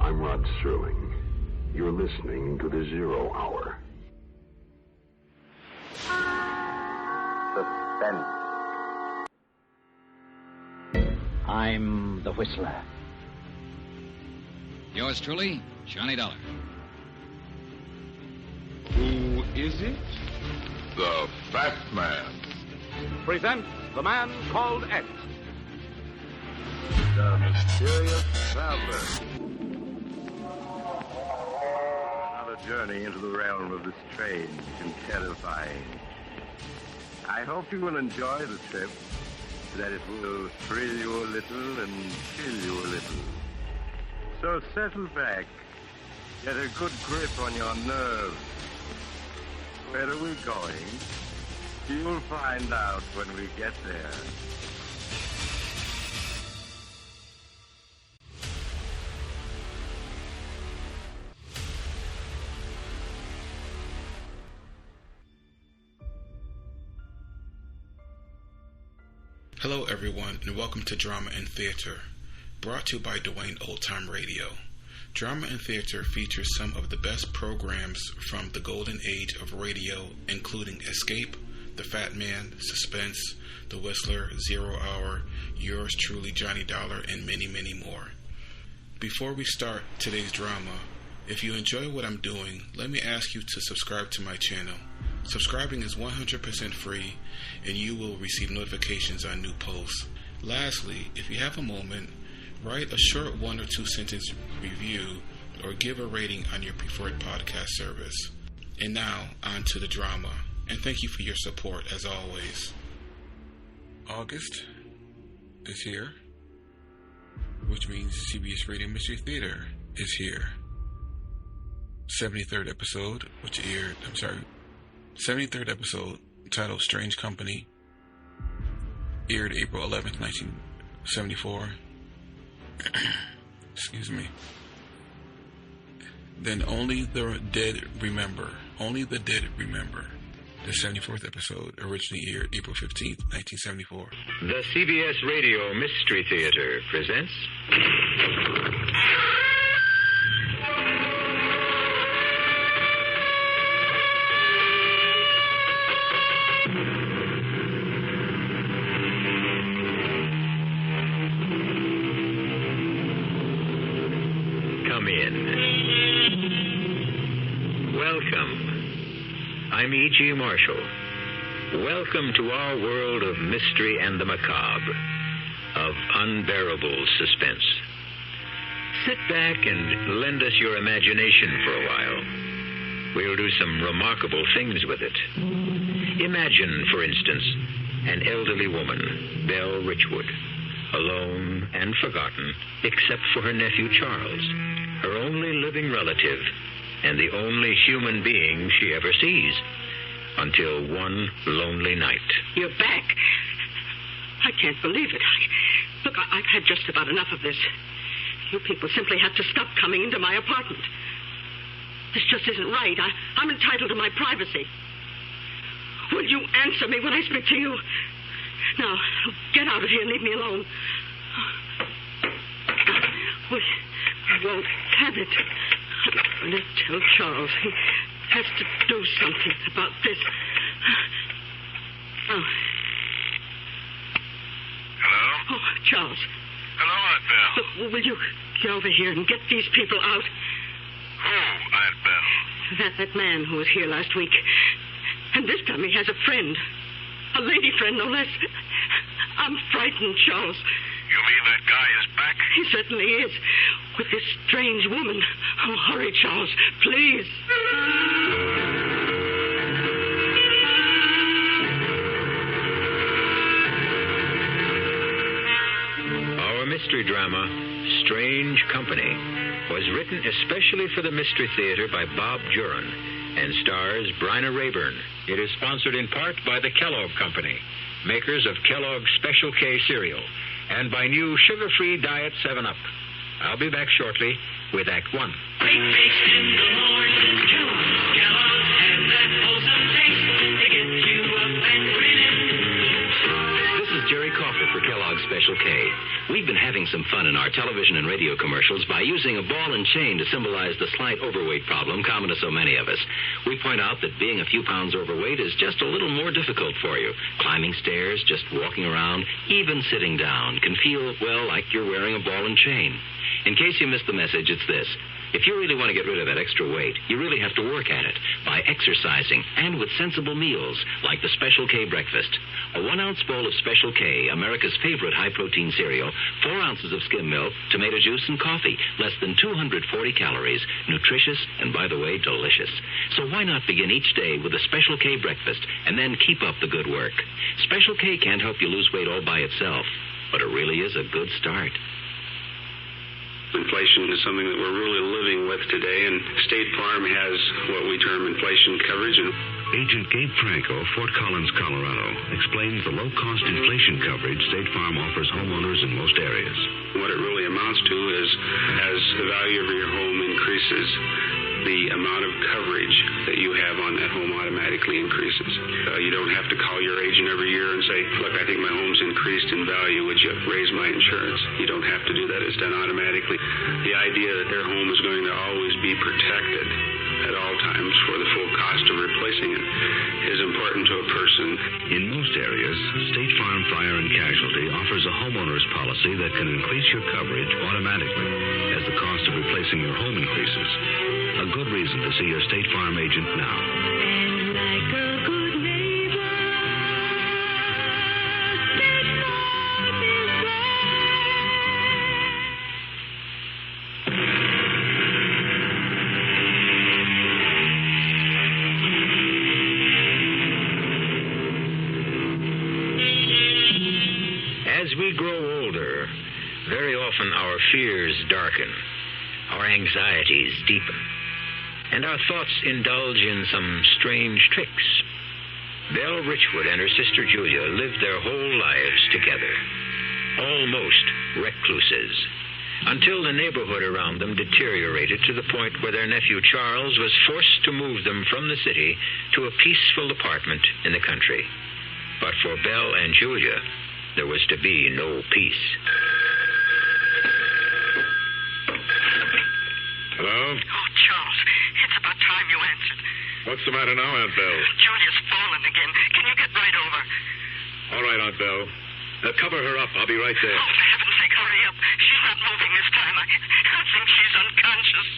I'm Rod Serling. You're listening to The Zero Hour. Suspense. I'm the Whistler. Yours truly, Johnny Dollar. Who is it? The Fat Man. Presents The Man Called X. The Mysterious Traveler. Another journey into the realm of the strange and terrifying. I hope you will enjoy the trip, that it will thrill you a little and chill you a little. So settle back, get a good grip on your nerves. Where are we going? You'll find out when we get there. Hello everyone, and welcome to Drama and Theater, brought to you by Duane Old Time Radio. Drama and Theater features some of the best programs from the golden age of radio, including Escape, The Fat Man, Suspense, The Whistler, Zero Hour, Yours Truly, Johnny Dollar, and many, many more. Before we start today's drama, if you enjoy what I'm doing, let me ask you to subscribe to my channel. Subscribing is 100% free, and you will receive notifications on new posts. Lastly, if you have a moment, write a short 1 or 2 sentence review or give a rating on your preferred podcast service. And now, on to the drama, and thank you for your support as always. August is here, which means CBS Radio Mystery Theater is here. 73rd episode, 73rd episode, titled Strange Company, aired April 11th, 1974. Excuse me. Then Only the Dead Remember. Only the Dead Remember. The 74th episode originally aired April 15th, 1974. The CBS Radio Mystery Theater presents... Come in. Welcome. I'm E.G. Marshall. Welcome to our world of mystery and the macabre, of unbearable suspense. Sit back and lend us your imagination for a while. We'll do some remarkable things with it. Imagine, for instance, an elderly woman, Belle Richwood, alone and forgotten, except for her nephew Charles, her only living relative, and the only human being she ever sees, until one lonely night. You're back. I can't believe it. Look, I've had just about enough of this. You people simply have to stop coming into my apartment. This just isn't right. I'm entitled to my privacy. Will you answer me when I speak to you? Now, get out of here and leave me alone. I won't have it. I'm going to tell Charles. He has to do something about this. Oh. Hello? Oh, Charles. Hello, Aunt Belle. Look, will you get over here and get these people out? Who, Aunt Belle? That man who was here last week. And this time he has a friend. A lady friend, no less. I'm frightened, Charles. You mean that guy is back? He certainly is. With this strange woman. Oh, hurry, Charles, please. Our mystery drama, Strange Company, was written especially for the Mystery Theater by Bob Juran and stars Bryna Raeburn. It is sponsored in part by the Kellogg Company, makers of Kellogg's Special K cereal, and by new sugar-free Diet 7-Up. I'll be back shortly with Act 1. Breakfast in the morning, Kellogg's has that wholesome taste to get you up and grinning. This is Jerry Coffin for Kellogg's Special K. We've been having some fun in our television and radio commercials by using a ball and chain to symbolize the slight overweight problem common to so many of us. We point out that being a few pounds overweight is just a little more difficult for you. Climbing stairs, just walking around, even sitting down can feel, well, like you're wearing a ball and chain. In case you missed the message, it's this. If you really want to get rid of that extra weight, you really have to work at it by exercising and with sensible meals like the Special K breakfast. A 1-ounce bowl of Special K, America's favorite high-protein cereal, 4 ounces of skim milk, tomato juice, and coffee, less than 240 calories, nutritious, and, by the way, delicious. So why not begin each day with a Special K breakfast and then keep up the good work? Special K can't help you lose weight all by itself, but it really is a good start. Inflation is something that we're really living with today, and State Farm has what we term inflation coverage. And Agent Gabe Franco, Fort Collins, Colorado, explains the low-cost inflation coverage State Farm offers homeowners in most areas. What it really amounts to is, as the value of your home increases, the amount of coverage that you have on that home automatically increases. You don't have to call your agent every year and say, look, I think my home's increased in value. Would you raise my insurance? You don't have to do that. It's done automatically. The idea that their home is going to always be protected at all times for the full cost of replacing it is important to a person. In most areas, State Farm Fire and Casualty offers a homeowner's policy that can increase your coverage automatically as the cost of replacing your home increases. A good reason to see your State Farm agent now. And like a good neighbor, State Farm is As we grow older, very often our fears darken, our anxieties deepen, and our thoughts indulge in some strange tricks. Belle Richwood and her sister Julia lived their whole lives together, almost recluses, until the neighborhood around them deteriorated to the point where their nephew Charles was forced to move them from the city to a peaceful apartment in the country. But for Belle and Julia, there was to be no peace. Hello? Oh, Charles, it's about time you answered. What's the matter now, Aunt Belle? Julia's fallen again. Can you get right over? All right, Aunt Belle. Cover her up. I'll be right there. Oh, for heaven's sake, hurry up. She's not moving this time. I think she's unconscious.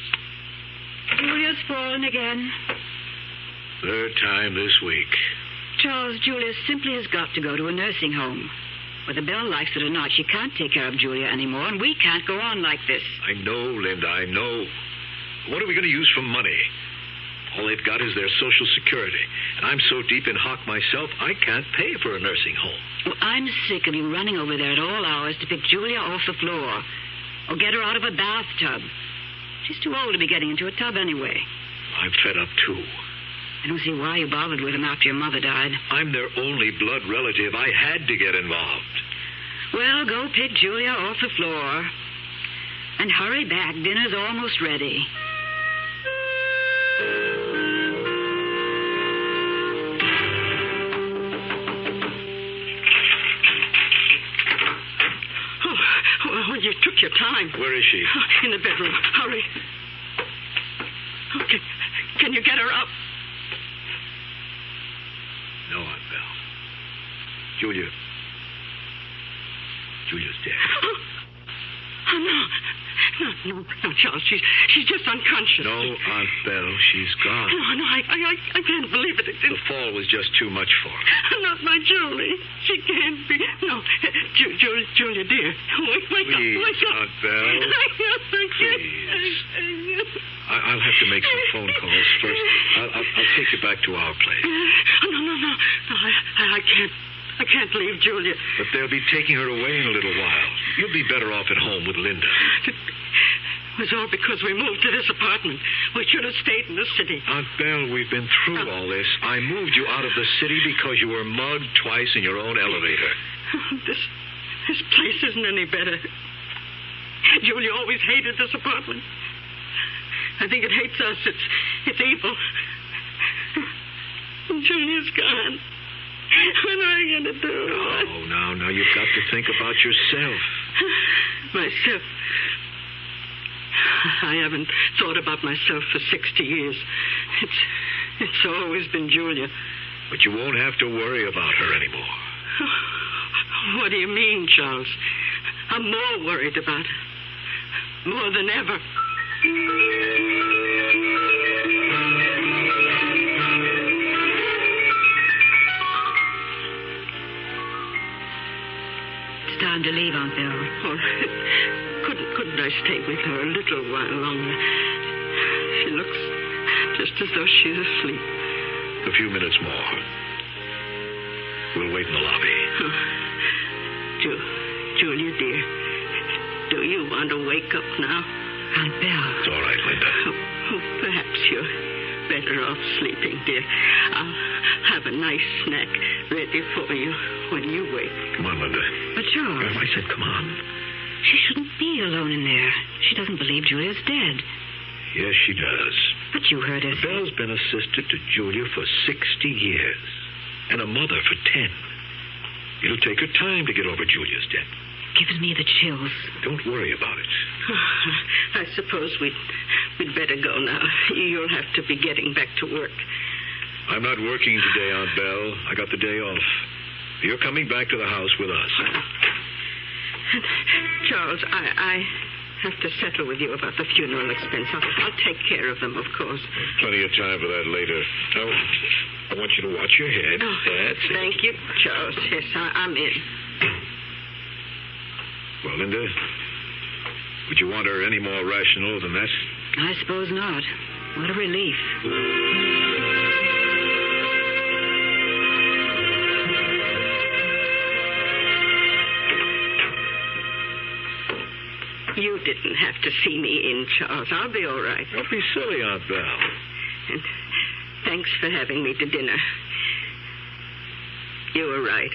Julia's fallen again. Third time this week. Charles, Julia simply has got to go to a nursing home. Whether Belle likes it or not, she can't take care of Julia anymore, and we can't go on like this. I know, Linda, I know. What are we going to use for money? All they've got is their Social Security. And I'm so deep in hock myself, I can't pay for a nursing home. Well, I'm sick of you running over there at all hours to pick Julia off the floor or get her out of a bathtub. She's too old to be getting into a tub anyway. I'm fed up, too. I don't see why you bothered with them after your mother died. I'm their only blood relative. I had to get involved. Well, go pick Julia off the floor. And hurry back. Dinner's almost ready. Oh, you took your time. Where is she? In the bedroom. Hurry. Okay. Can you get her up? No, Aunt Belle. Julia's dead. Oh, no, Charles. She's just unconscious. No, Aunt Belle, she's gone. No, I can't believe it. The fall was just too much for her. Not my Julie. She can't be. No, Julia, dear. Wake up. Aunt Belle. Please. I'll have to make some phone calls first. I'll take you back to our place. No. I can't leave Julia. But they'll be taking her away in a little while. You'll be better off at home with Linda. It was all because we moved to this apartment. We should have stayed in the city. Aunt Belle, we've been through all this. I moved you out of the city because you were mugged twice in your own elevator. This place isn't any better. Julia always hated this apartment. I think it hates us. It's evil. Julia's gone. What am I going to do? Oh, now you've got to think about yourself. Myself? I haven't thought about myself for 60 years. It's always been Julia. But you won't have to worry about her anymore. What do you mean, Charles? I'm more worried about her. More than ever. It's time to leave, Aunt Bill. Oh, couldn't I stay with her a little while longer? She looks just as though she's asleep. A few minutes more. We'll wait in the lobby. Oh. Julia, dear, do you want to wake up now? Aunt Bill. It's all right, Linda. Oh, perhaps you're better off sleeping, dear. I'll have a nice snack ready for you when you wake. Come on, Linda. But Charles... I said come on. She shouldn't be alone in there. She doesn't believe Julia's dead. Yes, she does. But you heard her say... Belle's been a sister to Julia for 60 years. And a mother for 10. It'll take her time to get over Julia's death. Gives me the chills. Don't worry about it. I suppose we'd better go now. You'll have to be getting back to work. I'm not working today, Aunt Belle. I got the day off. You're coming back to the house with us. Charles, I have to settle with you about the funeral expense. I'll take care of them, of course. Plenty of time for that later. Now, I want you to watch your head. Oh, That's it. Thank you, Charles. Yes, I'm in. Well, Linda, would you want her any more rational than that? I suppose not. What a relief. You didn't have to see me in, Charles. I'll be all right. Don't be silly, Aunt Belle. And thanks for having me to dinner. You were right.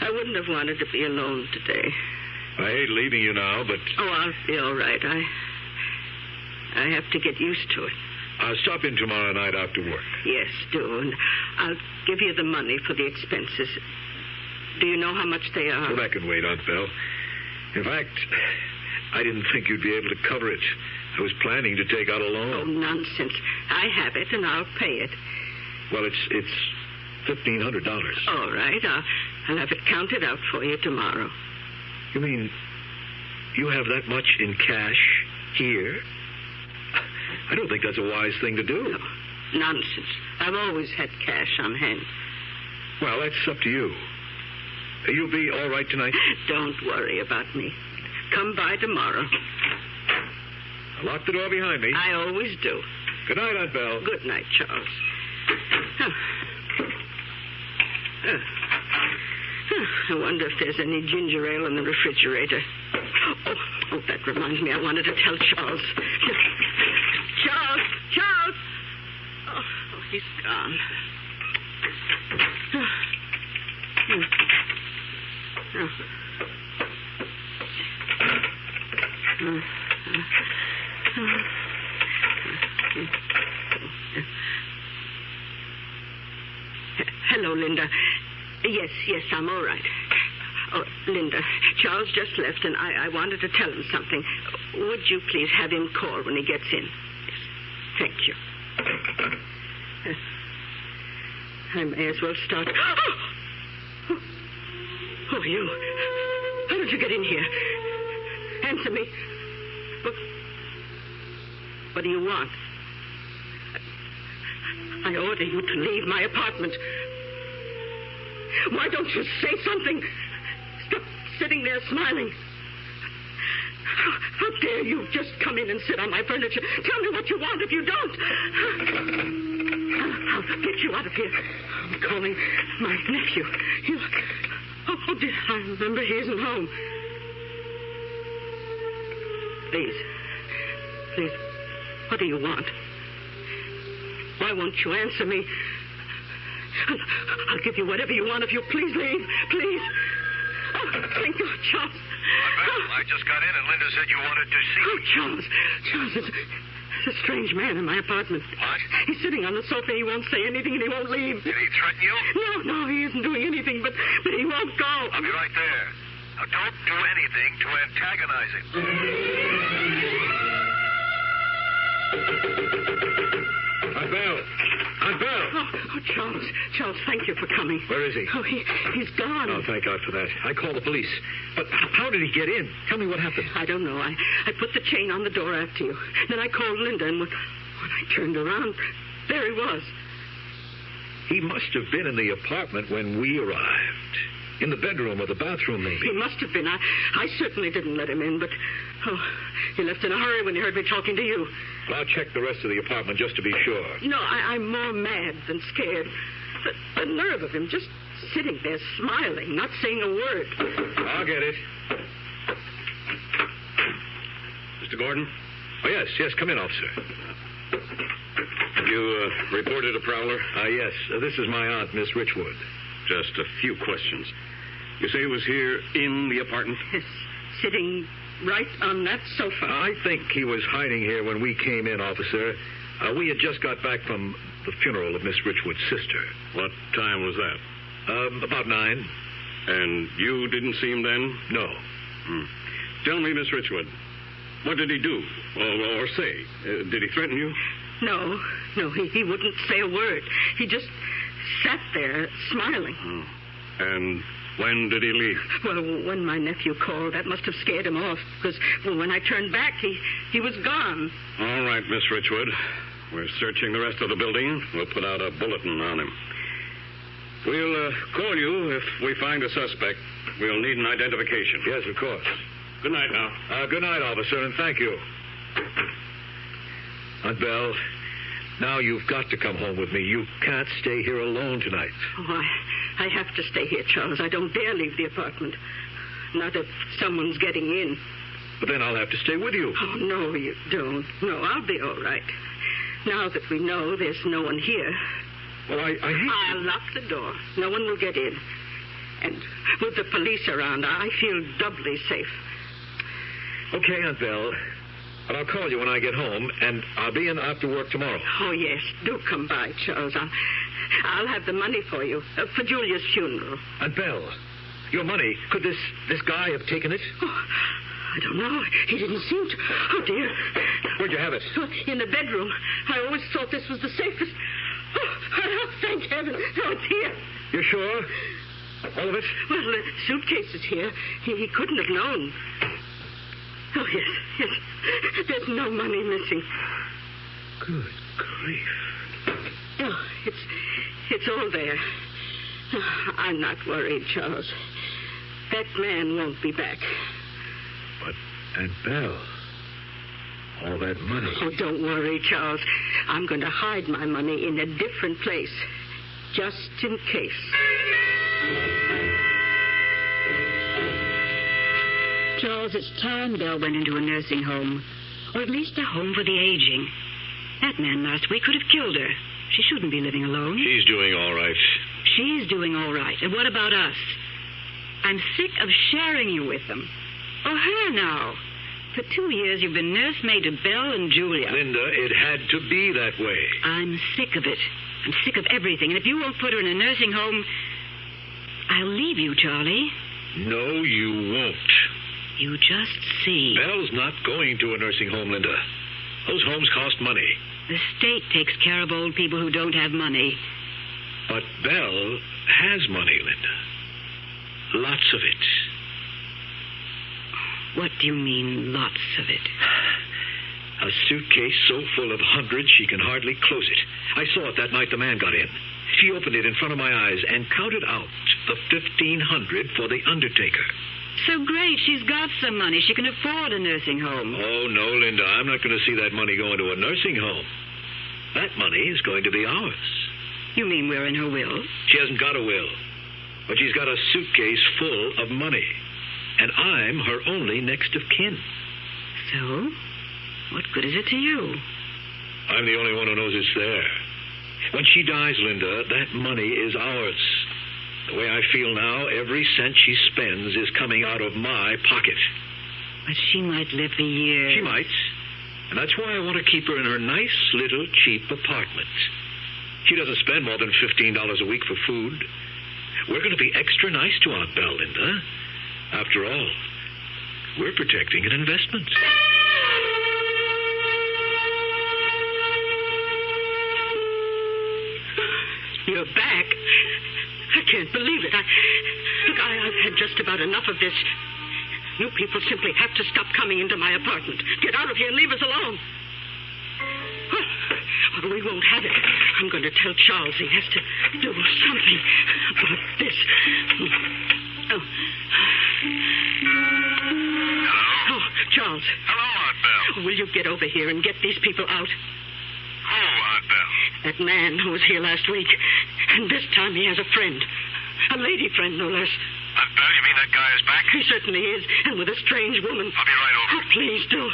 I wouldn't have wanted to be alone today. I hate leaving you now, but... Oh, I'll be all right. I have to get used to it. I'll stop in tomorrow night after work. Yes, do. And I'll give you the money for the expenses. Do you know how much they are? Well, that can wait, Aunt Belle. In fact, I didn't think you'd be able to cover it. I was planning to take out a loan. Oh, nonsense. I have it, and I'll pay it. Well, it's $1,500. All right. I'll have it counted out for you tomorrow. You mean you have that much in cash here? I don't think that's a wise thing to do. No, nonsense. I've always had cash on hand. Well, that's up to you. You'll be all right tonight? Don't worry about me. Come by tomorrow. I'll lock the door behind me. I always do. Good night, Aunt Belle. Good night, Charles. I wonder if there's any ginger ale in the refrigerator. Oh, that reminds me. I wanted to tell Charles. Charles! Oh, he's gone. Hello, Linda. Yes, I'm all right. Oh, Linda, Charles just left, and I wanted to tell him something. Would you please have him call when he gets in? Yes. Thank you. I may as well start. Oh, you. How did you get in here? Answer me. What do you want? I order you to leave my apartment. Why don't you say something? Stop sitting there smiling. How dare you just come in and sit on my furniture? Tell me what you want if you don't. I'll get you out of here. I'm calling my nephew. Oh, dear, I remember he isn't home. Please, what do you want? Why won't you answer me? I'll give you whatever you want if you please leave. Please. Oh, thank God, Charles. I just got in and Linda said you wanted to see me. Oh, Charles, There's a strange man in my apartment. What? He's sitting on the sofa. He won't say anything and he won't leave. Did he threaten you? No, he isn't doing anything, but he won't go. I'll be right there. Now, don't do anything to antagonize him. Aunt Belle! Oh, Charles, thank you for coming. Where is he? Oh, he's gone. Oh, thank God for that. I called the police. But how did he get in? Tell me what happened. I don't know. I put the chain on the door after you. Then I called Linda, and when I turned around, there he was. He must have been in the apartment when we arrived. In the bedroom or the bathroom, maybe. He must have been. I certainly didn't let him in, but he left in a hurry when he heard me talking to you. Well, I'll check the rest of the apartment just to be sure. No, I'm more mad than scared. The nerve of him just sitting there smiling, not saying a word. I'll get it. Mr. Gordon? Oh, yes, come in, officer. You reported a prowler? Yes. This is my aunt, Miss Richwood. Just a few questions. You say he was here in the apartment? Yes, sitting right on that sofa. I think he was hiding here when we came in, officer. We had just got back from the funeral of Miss Richwood's sister. What time was that? About 9. And you didn't see him then? No. Tell me, Miss Richwood, what did he do? Or say? Did he threaten you? No, he wouldn't say a word. He just sat there smiling. And when did he leave? Well, when my nephew called, that must have scared him off, because when I turned back, he was gone. All right, Miss Richwood. We're searching the rest of the building. We'll put out a bulletin on him. We'll call you if we find a suspect. We'll need an identification. Yes, of course. Good night now. Good night, officer, and thank you. Aunt Belle, now you've got to come home with me. You can't stay here alone tonight. Oh, I have to stay here, Charles. I don't dare leave the apartment. Not if someone's getting in. But then I'll have to stay with you. Oh, no, you don't. No, I'll be all right. Now that we know there's no one here. Well, I hate... I'll lock the door. No one will get in. And with the police around, I feel doubly safe. Okay, Aunt Belle. But I'll call you when I get home, and I'll be in after work tomorrow. Oh, yes. Do come by, Charles. I'll have the money for you, for Julia's funeral. Aunt Belle, your money, could this guy have taken it? Oh, I don't know. He didn't seem to. Oh, dear. Where'd you have it? In the bedroom. I always thought this was the safest. Oh, thank heaven. Oh, it's here. You're sure? All of it? Well, the suitcase is here. He couldn't have known. Oh, yes. There's no money missing. Good grief. Oh, it's all there. I'm not worried, Charles. That man won't be back. But, Aunt Belle, all that money... Oh, don't worry, Charles. I'm going to hide my money in a different place, just in case. Charles, it's time Belle went into a nursing home, or at least a home for the aging. That man last week could have killed her. She shouldn't be living alone. She's doing all right. She's doing all right. And what about us? I'm sick of sharing you with them. Oh, her now. For 2 years, you've been nursemaid to Belle and Julia. Linda, it had to be that way. I'm sick of it. I'm sick of everything. And if you won't put her in a nursing home, I'll leave you, Charlie. No, you won't. You just see. Belle's not going to a nursing home, Linda. Those homes cost money. The state takes care of old people who don't have money. But Belle has money, Linda. Lots of it. What do you mean, lots of it? A suitcase so full of hundreds she can hardly close it. I saw it that night the man got in. She opened it in front of my eyes and counted out the $1,500 for the undertaker. So great. She's got some money. She can afford a nursing home. Oh, no, Linda. I'm not going to see that money go into a nursing home. That money is going to be ours. You mean we're in her will? She hasn't got a will. But she's got a suitcase full of money. And I'm her only next of kin. So? What good is it to you? I'm the only one who knows it's there. When she dies, Linda, that money is ours. The way I feel now, every cent she spends is coming out of my pocket. But she might live for years. She might. And that's why I want to keep her in her nice little cheap apartment. She doesn't spend more than $15 a week for food. We're going to be extra nice to Aunt Belle, Linda. After all, we're protecting an investment. You're back. I can't believe it. I've had just about enough of this. You people simply have to stop coming into my apartment. Get out of here and leave us alone. Well, we won't have it. I'm going to tell Charles he has to do something about this. Oh. Hello? Oh, Charles. Hello, Aunt Belle. Will you get over here and get these people out? Who, Aunt Belle? That man who was here last week. And this time he has a friend. A lady friend, no less. Aunt Belle, you mean that guy is back? He certainly is, and with a strange woman. I'll be right over. Oh, please do.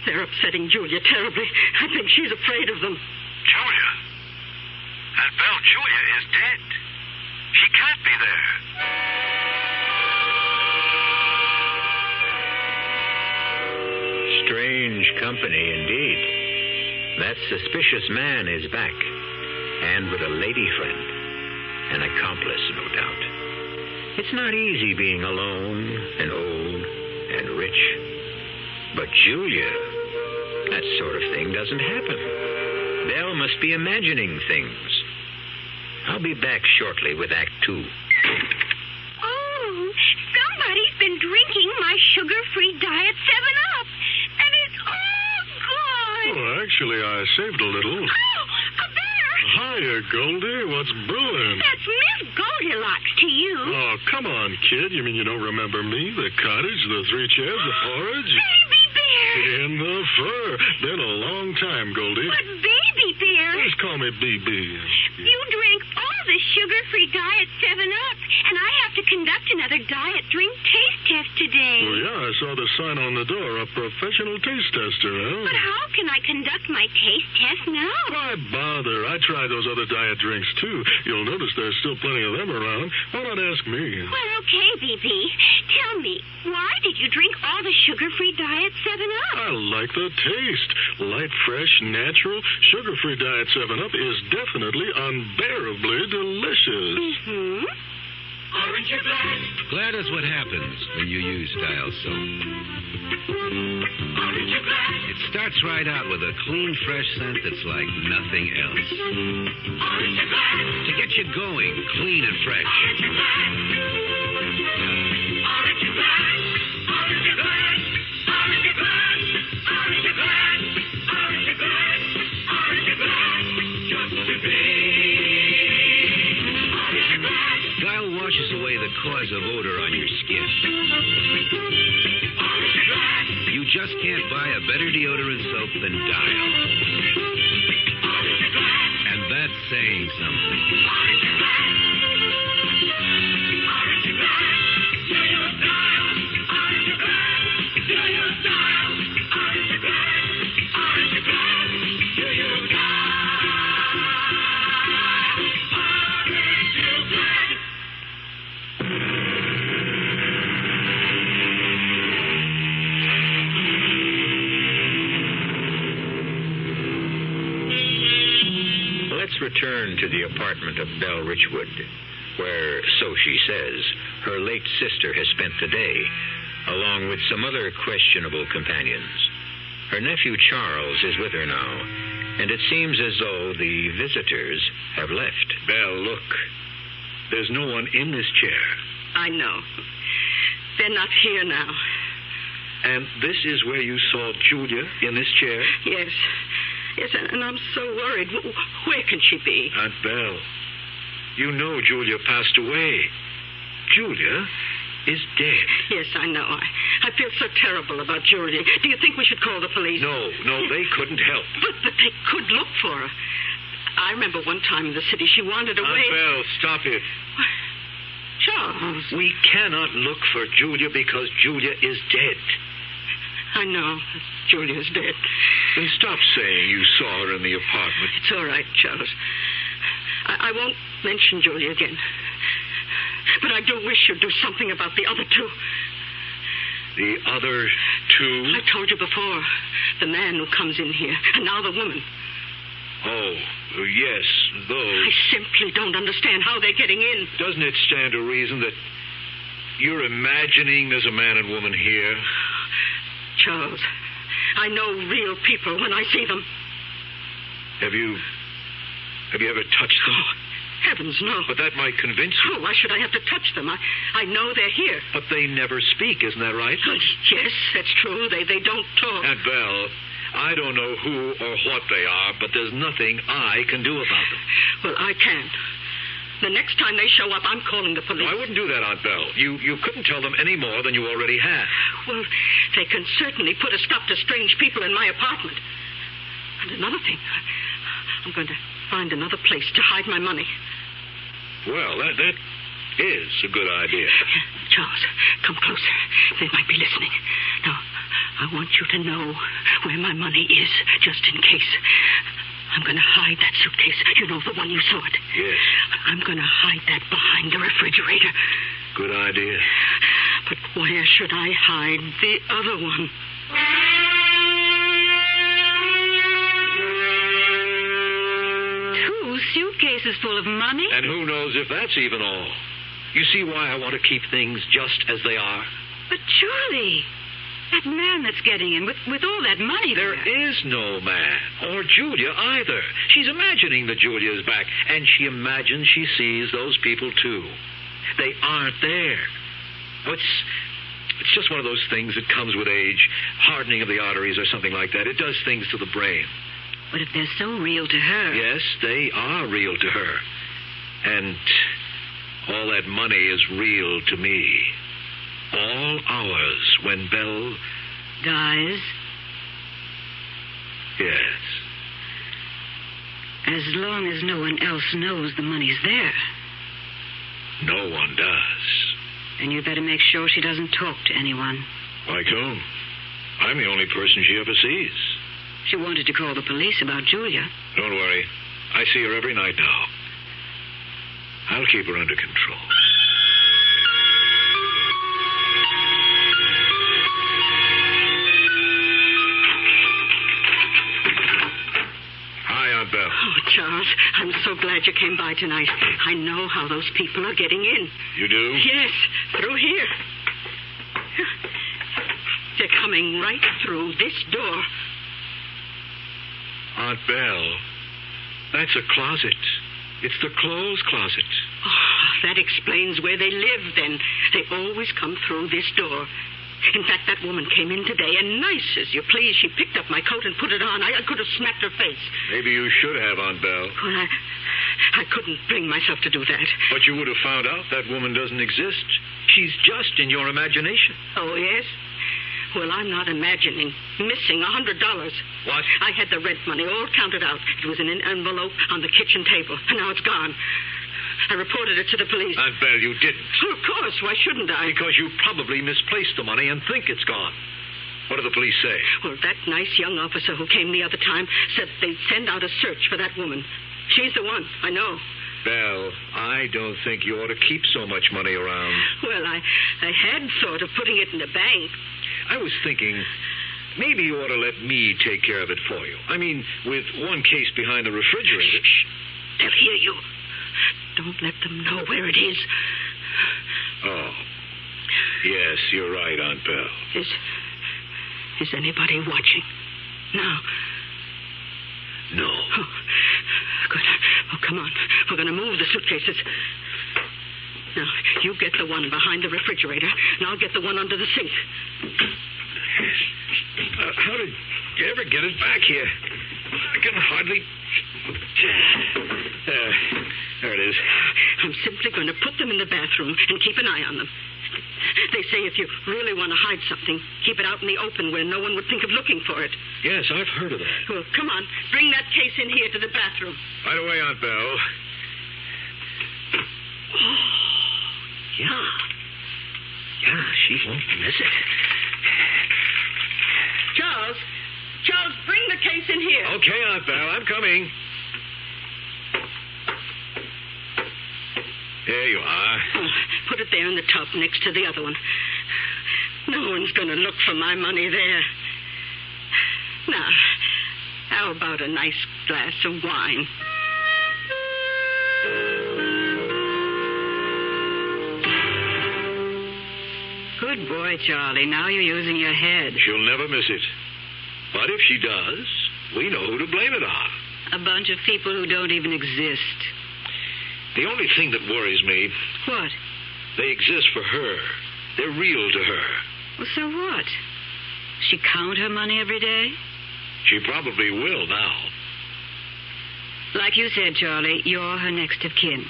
They're upsetting Julia terribly. I think she's afraid of them. Julia? Aunt Belle, Julia is dead. She can't be there. Strange company indeed. That suspicious man is back, and with a lady friend. An accomplice, no doubt. It's not easy being alone and old and rich. But Julia, that sort of thing doesn't happen. Belle must be imagining things. I'll be back shortly with Act 2. Oh, somebody's been drinking my sugar-free diet 7-Up, and it's all gone. Oh, actually, I saved a little. Oh, a bear! Hiya, Goldie. What's brewing? That's Miss Goldilocks to you. Oh, come on, kid. You mean you don't remember me? The cottage, the 3 chairs, the porridge? Baby bear! In the fur. Been a long time, Goldie. But baby bear... Just call me BB. You drank all the sugar-free diet 7-Up, and I have to conduct another diet drink taste test today. Well, yeah, I saw the sign on the door, a professional taste tester, huh? But how can I conduct my taste test now? Why bother? I tried those other diet drinks, too. You'll notice there's still plenty of them around. Why not ask me? Well, okay, BB. Tell me, why did you drink all the sugar-free diet 7-Up? I like the taste. Light, fresh, natural. Sugar-free diet 7-Up is definitely unbearably delicious. Mm-hmm. Orange or Glad? Glad is what happens when you use Dial soap. Orange or Glad? It starts right out with a clean, fresh scent that's like nothing else. Orange or Glad? To get you going, clean and fresh. Orange or Glad? Orange or Glad? Orange or Glad? Orange or Glad? Orange or Glad? Orange or Glad? Orange or Glad? Just to be. Orange or Glad? Dial washes away the cause of odor on your skin. Orange or Glad? You just can't buy a better deodorant soap than Dial. Orange or Glad? And that's saying something. Orange or Glad? Orange or Glad? Do you Dial? Orange or Glad? Do you Dial? Orange or Glad? Orange or Glad? Do you Dial? Orange or Glad? Let's return to the apartment of Belle Richwood, where, so she says, her late sister has spent the day, along with some other questionable companions. Her nephew Charles is with her now, and it seems as though the visitors have left. Belle, look. There's no one in this chair. I know. They're not here now. And this is where you saw Julia, in this chair? Yes. Yes, and I'm so worried. Where can she be? Aunt Belle, you know Julia passed away. Julia is dead. Yes, I know. I feel so terrible about Julia. Do you think we should call the police? No, they couldn't help. But they could look for her. I remember one time in the city she wandered away. Aunt Belle, stop it. Charles. We cannot look for Julia because Julia is dead. I know. Julia's dead. Then stop saying you saw her in the apartment. It's all right, Charles. I won't mention Julia again. But I do wish you'd do something about the other two. The other two? I told you before. The man who comes in here, and now the woman. Oh, yes, those. I simply don't understand how they're getting in. Doesn't it stand to reason that you're imagining there's a man and woman here? Charles, I know real people when I see them. Have you ever touched them? Oh, heavens, no. But that might convince you. Oh, why should I have to touch them? I know they're here. But they never speak, isn't that right? Yes, that's true. They don't talk. Aunt Belle, I don't know who or what they are, but there's nothing I can do about them. Well, I can. The next time they show up, I'm calling the police. No, I wouldn't do that, Aunt Belle. You couldn't tell them any more than you already have. Well, they can certainly put a stop to strange people in my apartment. And another thing, I'm going to find another place to hide my money. Well, that is a good idea. Charles, come closer. They might be listening. Now, I want you to know where my money is, just in case. I'm going to hide that suitcase. You know, the one you saw it. Yes. I'm going to hide that behind the refrigerator. Good idea. But where should I hide the other one? Two suitcases full of money? And who knows if that's even all. You see why I want to keep things just as they are? But Charlie, that man that's getting in with all that money there is no man, or Julia either. She's imagining that Julia is back, and she imagines she sees those people too. They aren't there. Oh, it's just one of those things that comes with age, hardening of the arteries or something like that. It does things to the brain. But if they're so real to her... Yes, they are real to her. And all that money is real to me. All ours when Belle... dies? Yes. As long as no one else knows the money's there. No one does. And you'd better make sure she doesn't talk to anyone. Like whom? I'm the only person she ever sees. She wanted to call the police about Julia. Don't worry. I see her every night now. I'll keep her under control. Hi, Aunt Belle. Oh, Charles, I'm so glad you came by tonight. I know how those people are getting in. You do? Yes, through here. They're coming right through this door. Aunt Belle, that's a closet. It's the clothes closet. Oh, that explains where they live, then. They always come through this door. In fact, that woman came in today, and nice as you please, she picked up my coat and put it on. I could have smacked her face. Maybe you should have, Aunt Belle. Well, I couldn't bring myself to do that. But you would have found out that woman doesn't exist. She's just in your imagination. Oh, yes? Well, I'm not imagining. Missing $100. What? I had the rent money all counted out. It was in an envelope on the kitchen table, and now it's gone. I reported it to the police. Aunt Belle, you didn't. Oh, of course. Why shouldn't I? Because you probably misplaced the money and think it's gone. What do the police say? Well, that nice young officer who came the other time said they'd send out a search for that woman. She's the one, I know. Belle, I don't think you ought to keep so much money around. Well, I had thought of putting it in the bank. I was thinking maybe you ought to let me take care of it for you. I mean, with one case behind the refrigerator. Shh. They'll hear you. Don't let them know where it is. Oh. Yes, you're right, Aunt Belle. Is anybody watching? No. No. Oh, good. Oh, come on. We're going to move the suitcases. Now, you get the one behind the refrigerator, and I'll get the one under the sink. How did you ever get it back here? I can hardly... There it is. I'm simply going to put them in the bathroom and keep an eye on them. They say if you really want to hide something, keep it out in the open where no one would think of looking for it. Yes, I've heard of that. Well, come on. Bring that case in here to the bathroom. Right away, Aunt Belle. Oh, yeah. Yeah, she won't miss it. Charles, bring the case in here. Okay, Aunt Belle, I'm coming. There you are. Oh, put it there in the tub next to the other one. No one's going to look for my money there. Now, how about a nice glass of wine? Good boy, Charlie. Now you're using your head. She'll never miss it. But if she does, we know who to blame it on. A bunch of people who don't even exist. The only thing that worries me... What? They exist for her. They're real to her. Well, so what? She count her money every day? She probably will now. Like you said, Charlie, you're her next of kin.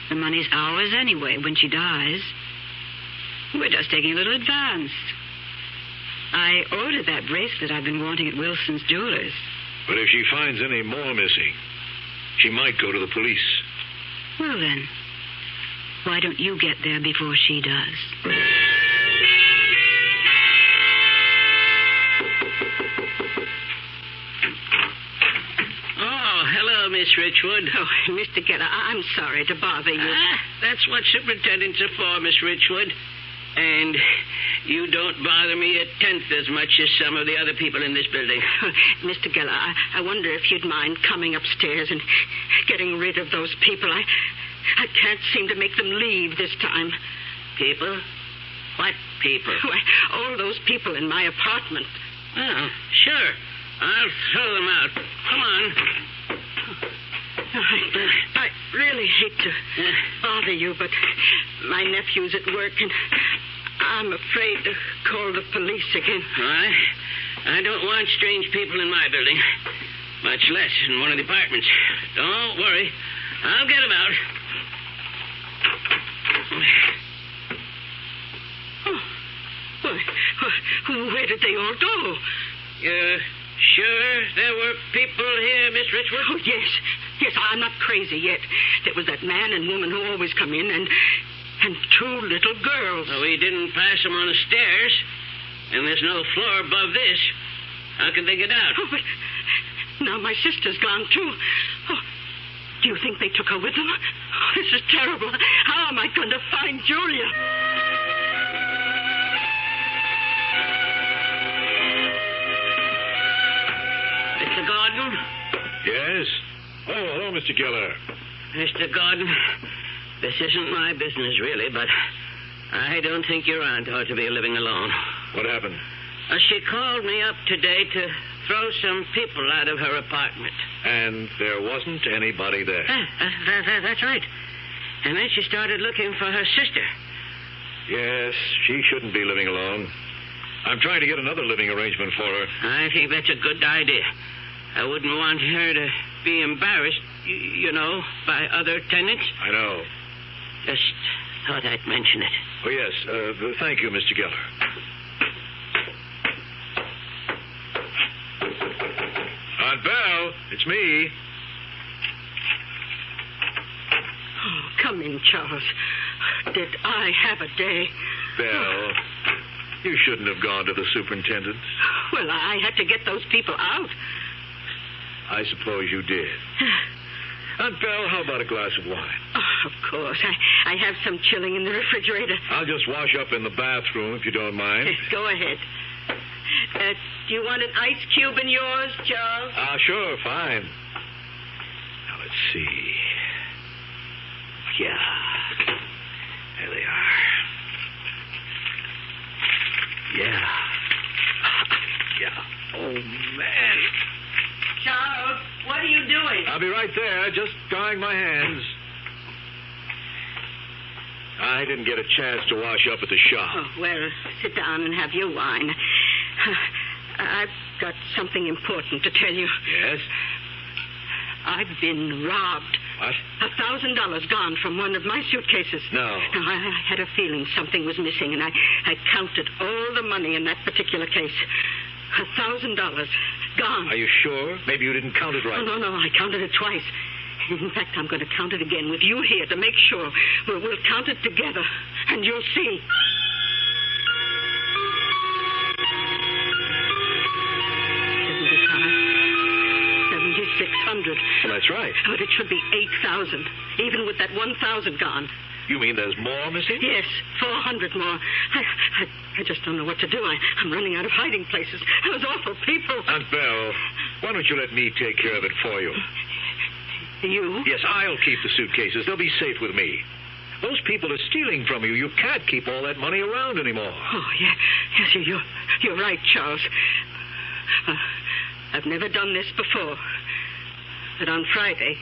The money's ours anyway when she dies. We're just taking a little advance. I ordered that bracelet I've been wanting at Wilson's Jewelers. But if she finds any more missing, she might go to the police. Well, then, why don't you get there before she does? Oh, hello, Miss Richwood. Oh, Mr. Geller, I'm sorry to bother you. That's what superintendents are for, Miss Richwood. And you don't bother me a tenth as much as some of the other people in this building. Mr. Geller, I wonder if you'd mind coming upstairs and getting rid of those people. I can't seem to make them leave this time. People? What people? Why, all those people in my apartment. Oh, sure. I'll throw them out. Come on. I really hate to bother you, but my nephew's at work, and I'm afraid to call the police again. I don't want strange people in my building, much less in one of the apartments. Don't worry. I'll get them out. Oh, where did they all go? You're sure there were people here, Miss Richwood? Oh, yes. Yes, I'm not crazy yet. There was that man and woman who always come in, and two little girls. Well, we didn't pass them on the stairs, and there's no floor above this. How could they get out? Oh, but now my sister's gone, too. Oh, do you think they took her with them? Oh, this is terrible. How am I going to find Julia? Mr. Gordon? Yes? Oh, hello, Mr. Geller. Mr. Gordon, this isn't my business, really, but I don't think your aunt ought to be living alone. What happened? She called me up today to throw some people out of her apartment. And there wasn't anybody there? That's right. And then she started looking for her sister. Yes, she shouldn't be living alone. I'm trying to get another living arrangement for her. I think that's a good idea. I wouldn't want her to be embarrassed, you know, by other tenants. I know. Just thought I'd mention it. Oh, yes. Thank you, Mr. Geller. Aunt Belle, it's me. Oh, come in, Charles. Did I have a day? Belle, you shouldn't have gone to the superintendent. Well, I had to get those people out. I suppose you did. Aunt Belle, how about a glass of wine? Oh, of course. I have some chilling in the refrigerator. I'll just wash up in the bathroom, if you don't mind. Go ahead. Do you want an ice cube in yours, Charles? Sure, fine. Now, let's see. Yeah. There they are. Yeah. Yeah. Oh, man. Charles, what are you doing? I'll be right there, just drying my hands. I didn't get a chance to wash up at the shop. Oh, well, sit down and have your wine. I've got something important to tell you. Yes? I've been robbed. What? $1,000 gone from one of my suitcases. No. Now, I had a feeling something was missing, and I counted all the money in that particular case. $1,000 gone. Are you sure? Maybe you didn't count it right. Oh, no, I counted it twice. In fact, I'm going to count it again with you here to make sure. We'll count it together, and you'll see. $7,600. Well, that's right. But it should be $8,000, even with that $1,000 gone. You mean there's more missing? Yes, 400 more. I just don't know what to do. I'm running out of hiding places. Those awful people. Aunt Belle, why don't you let me take care of it for you? You? Yes, I'll keep the suitcases. They'll be safe with me. Those people are stealing from you. You can't keep all that money around anymore. Oh, yes, you're right, Charles. I've never done this before. But on Friday,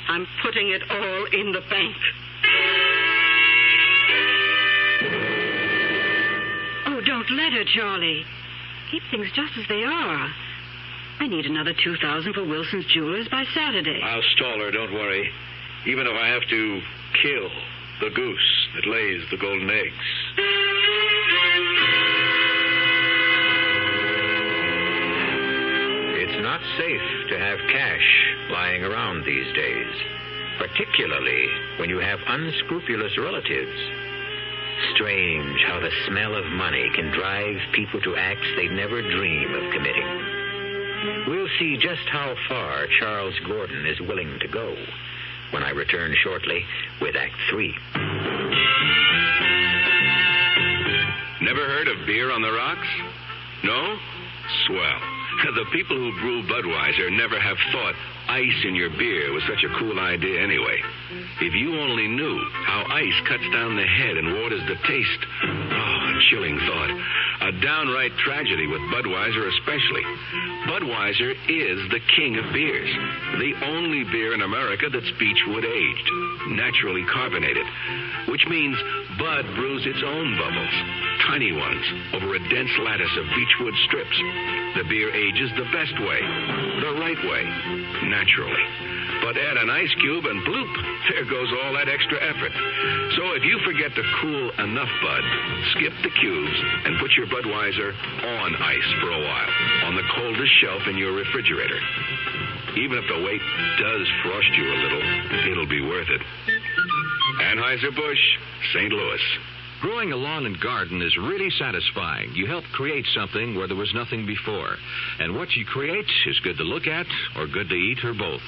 I'm putting it all in the bank. Oh, don't let her, Charlie. Keep things just as they are. I need another $2,000 for Wilson's Jewelers by Saturday. I'll stall her, don't worry. Even if I have to kill the goose that lays the golden eggs. It's not safe to have cash lying around these days, particularly when you have unscrupulous relatives. Strange how the smell of money can drive people to acts they'd never dream of committing. We'll see just how far Charles Gordon is willing to go when I return shortly with Act 3. Never heard of beer on the rocks? No? Swell. The people who brew Budweiser never have thought ice in your beer was such a cool idea anyway. If you only knew how ice cuts down the head and waters the taste. Oh, a chilling thought. A downright tragedy with Budweiser especially. Budweiser is the king of beers. The only beer in America that's beechwood aged, naturally carbonated, which means Bud brews its own bubbles, tiny ones, over a dense lattice of beechwood strips. The beer ages the best way, the right way, naturally. But add an ice cube and bloop, there goes all that extra effort. So if you forget to cool enough Bud, skip the cubes and put your Budweiser on ice for a while, on the coldest shelf in your refrigerator. Even if the wait does frost you a little, it'll be worth it. Anheuser-Busch, St. Louis. Growing a lawn and garden is really satisfying. You help create something where there was nothing before. And what you create is good to look at or good to eat or both.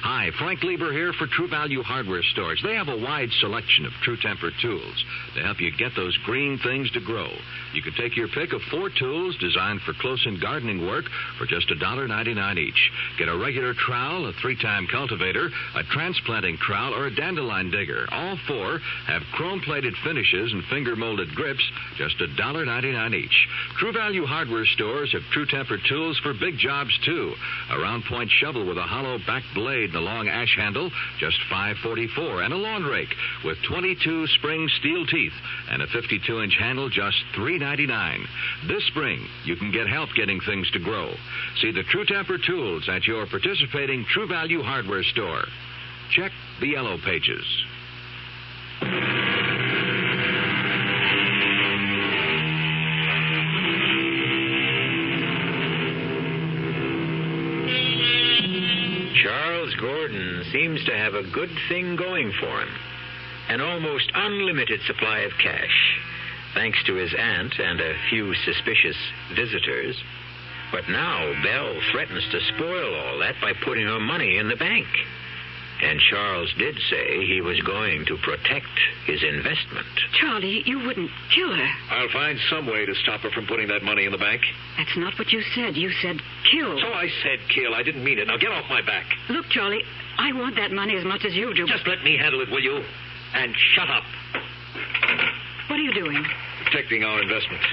Hi, Frank Lieber here for True Value Hardware Stores. They have a wide selection of True Temper tools to help you get those green things to grow. You can take your pick of 4 tools designed for close-in gardening work for just $1.99 each. Get a regular trowel, a 3-time cultivator, a transplanting trowel, or a dandelion digger. All 4 have chrome-plated finishes and finger-molded grips, just $1.99 each. True Value Hardware Stores have True Temper tools for big jobs, too. A round-point shovel with a hollow back blade and a long ash handle, just $5.44. And a lawn rake with 22 spring steel teeth and a 52-inch handle, just $3.99. This spring, you can get help getting things to grow. See the True Temper tools at your participating True Value Hardware store. Check the yellow pages. Charles Gordon seems to have a good thing going for him. An almost unlimited supply of cash, thanks to his aunt and a few suspicious visitors. But now Belle threatens to spoil all that by putting her money in the bank. And Charles did say he was going to protect his investment. Charlie, you wouldn't kill her. I'll find some way to stop her from putting that money in the bank. That's not what you said. You said kill. So I said kill. I didn't mean it. Now get off my back. Look, Charlie, I want that money as much as you do. Just let me handle it, will you? And shut up. What are you doing? Protecting our investment.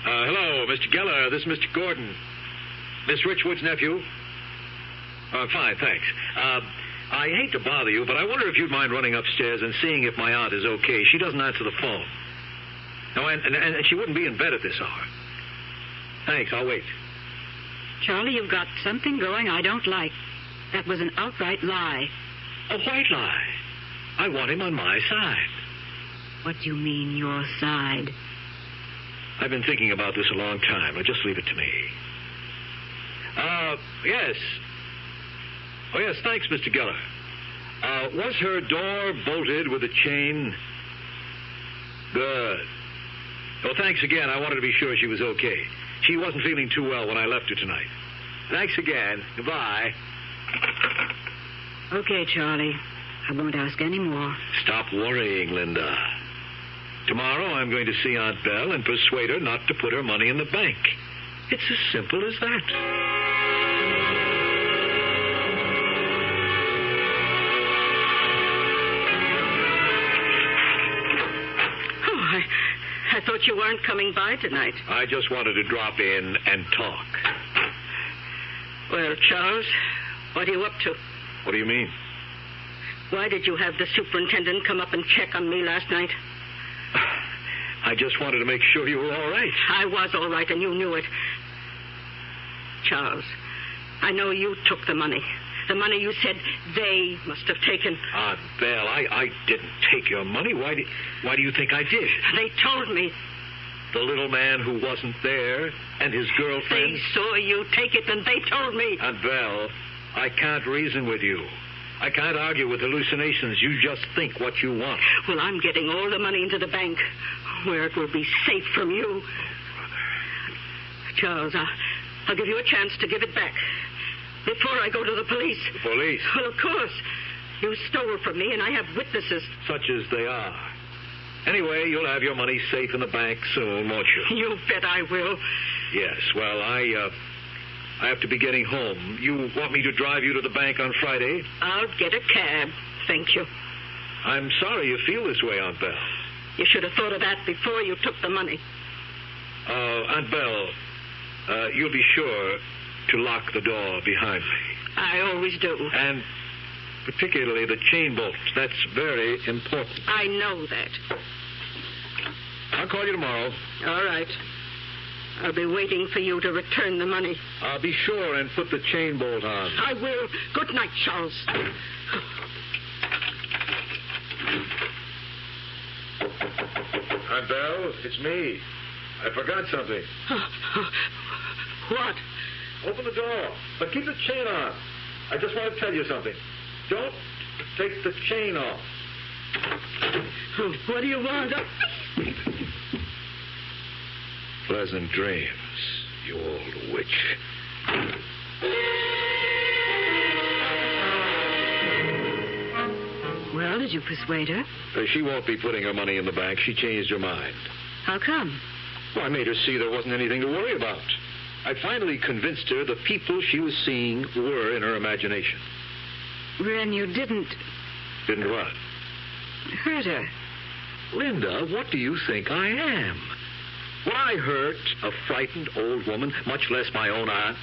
Hello, Mr. Geller. This is Mr. Gordon. Miss Richwood's nephew. Fine, thanks. I hate to bother you, but I wonder if you'd mind running upstairs and seeing if my aunt is okay. She doesn't answer the phone. No, and she wouldn't be in bed at this hour. Thanks, I'll wait. Charlie, you've got something going I don't like. That was an outright lie. A white lie? I want him on my side. What do you mean, your side? I've been thinking about this a long time. Now, just leave it to me. Yes. Oh, yes, thanks, Mr. Geller. Was her door bolted with a chain? Good. Well, thanks again. I wanted to be sure she was okay. She wasn't feeling too well when I left her tonight. Thanks again. Goodbye. Okay, Charlie. I won't ask any more. Stop worrying, Linda. Tomorrow I'm going to see Aunt Belle and persuade her not to put her money in the bank. It's as simple as that. Oh, I thought you weren't coming by tonight. I just wanted to drop in and talk. Well, Charles, what are you up to? What do you mean? Why did you have the superintendent come up and check on me last night? I just wanted to make sure you were all right. I was all right, and you knew it. Charles, I know you took the money. The money you said they must have taken. Aunt Belle, I didn't take your money. Why do you think I did? They told me. The little man who wasn't there and his girlfriend? They saw you take it, and they told me. Aunt Belle, I can't reason with you. I can't argue with hallucinations. You just think what you want. Well, I'm getting all the money into the bank, where it will be safe from you. Charles, I'll give you a chance to give it back. Before I go to the police. The police? Well, of course. You stole from me, and I have witnesses. Such as they are. Anyway, you'll have your money safe in the bank soon, won't you? You bet I will. Yes, well, I have to be getting home. You want me to drive you to the bank on Friday? I'll get a cab. Thank you. I'm sorry you feel this way, Aunt Belle. You should have thought of that before you took the money. Aunt Belle, you'll be sure to lock the door behind me. I always do. And particularly the chain bolt. That's very important. I know that. I'll call you tomorrow. All right. I'll be waiting for you to return the money. I'll be sure and put the chain bolt on. I will. Good night, Charles. Aunt Belle, it's me. I forgot something. What? Open the door, but keep the chain on. I just want to tell you something. Don't take the chain off. What do you want? Pleasant dreams, you old witch. Well, did you persuade her? She won't be putting her money in the bank. She changed her mind. How come? Well, I made her see there wasn't anything to worry about. I finally convinced her the people she was seeing were in her imagination. Ren, you didn't... Didn't what? Hurt her. Linda, what do you think I am? Would I hurt a frightened old woman, much less my own aunt?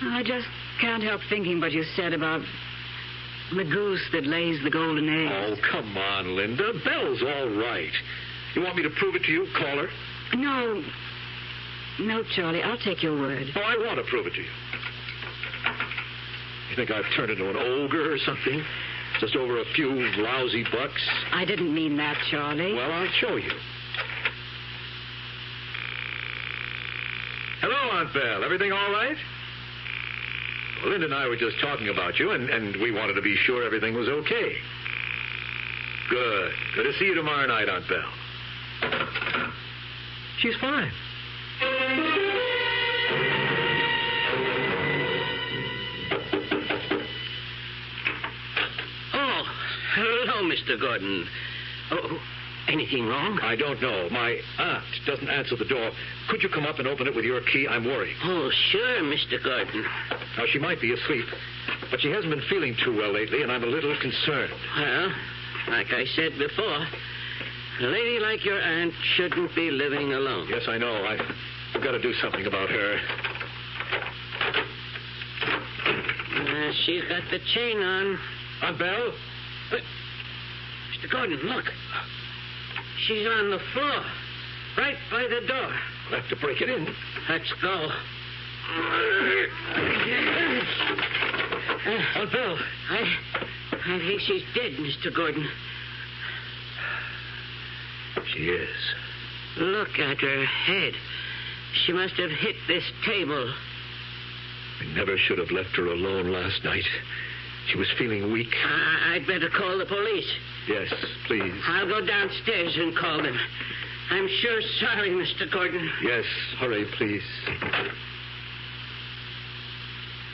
I just can't help thinking what you said about the goose that lays the golden eggs. Oh, come on, Linda. Belle's all right. You want me to prove it to you? Call her? No. No, Charlie, I'll take your word. Oh, I want to prove it to you. You think I've turned into an ogre or something? Just over a few lousy bucks? I didn't mean that, Charlie. Well, I'll show you. Hello, Aunt Belle. Everything all right? Well, Linda and I were just talking about you, and we wanted to be sure everything was okay. Good. Good to see you tomorrow night, Aunt Belle. She's fine. Oh, hello, Mr. Gordon. Oh, anything wrong? I don't know. My aunt doesn't answer the door. Could you come up and open it with your key? I'm worried. Oh, sure, Mr. Gordon. Now, she might be asleep, but she hasn't been feeling too well lately, and I'm a little concerned. Well, like I said before, a lady like your aunt shouldn't be living alone. Yes, I know. I've got to do something about her. She's got the chain on. Aunt Belle? Mr. Gordon, look. She's on the floor, right by the door. We'll have to break it in. Let's go. Aunt Belle. I think she's dead, Mr. Gordon. She is. Look at her head. She must have hit this table. We never should have left her alone last night. She was feeling weak. I'd better call the police. Yes, please. I'll go downstairs and call them. I'm sure sorry, Mr. Gordon. Yes, hurry, please.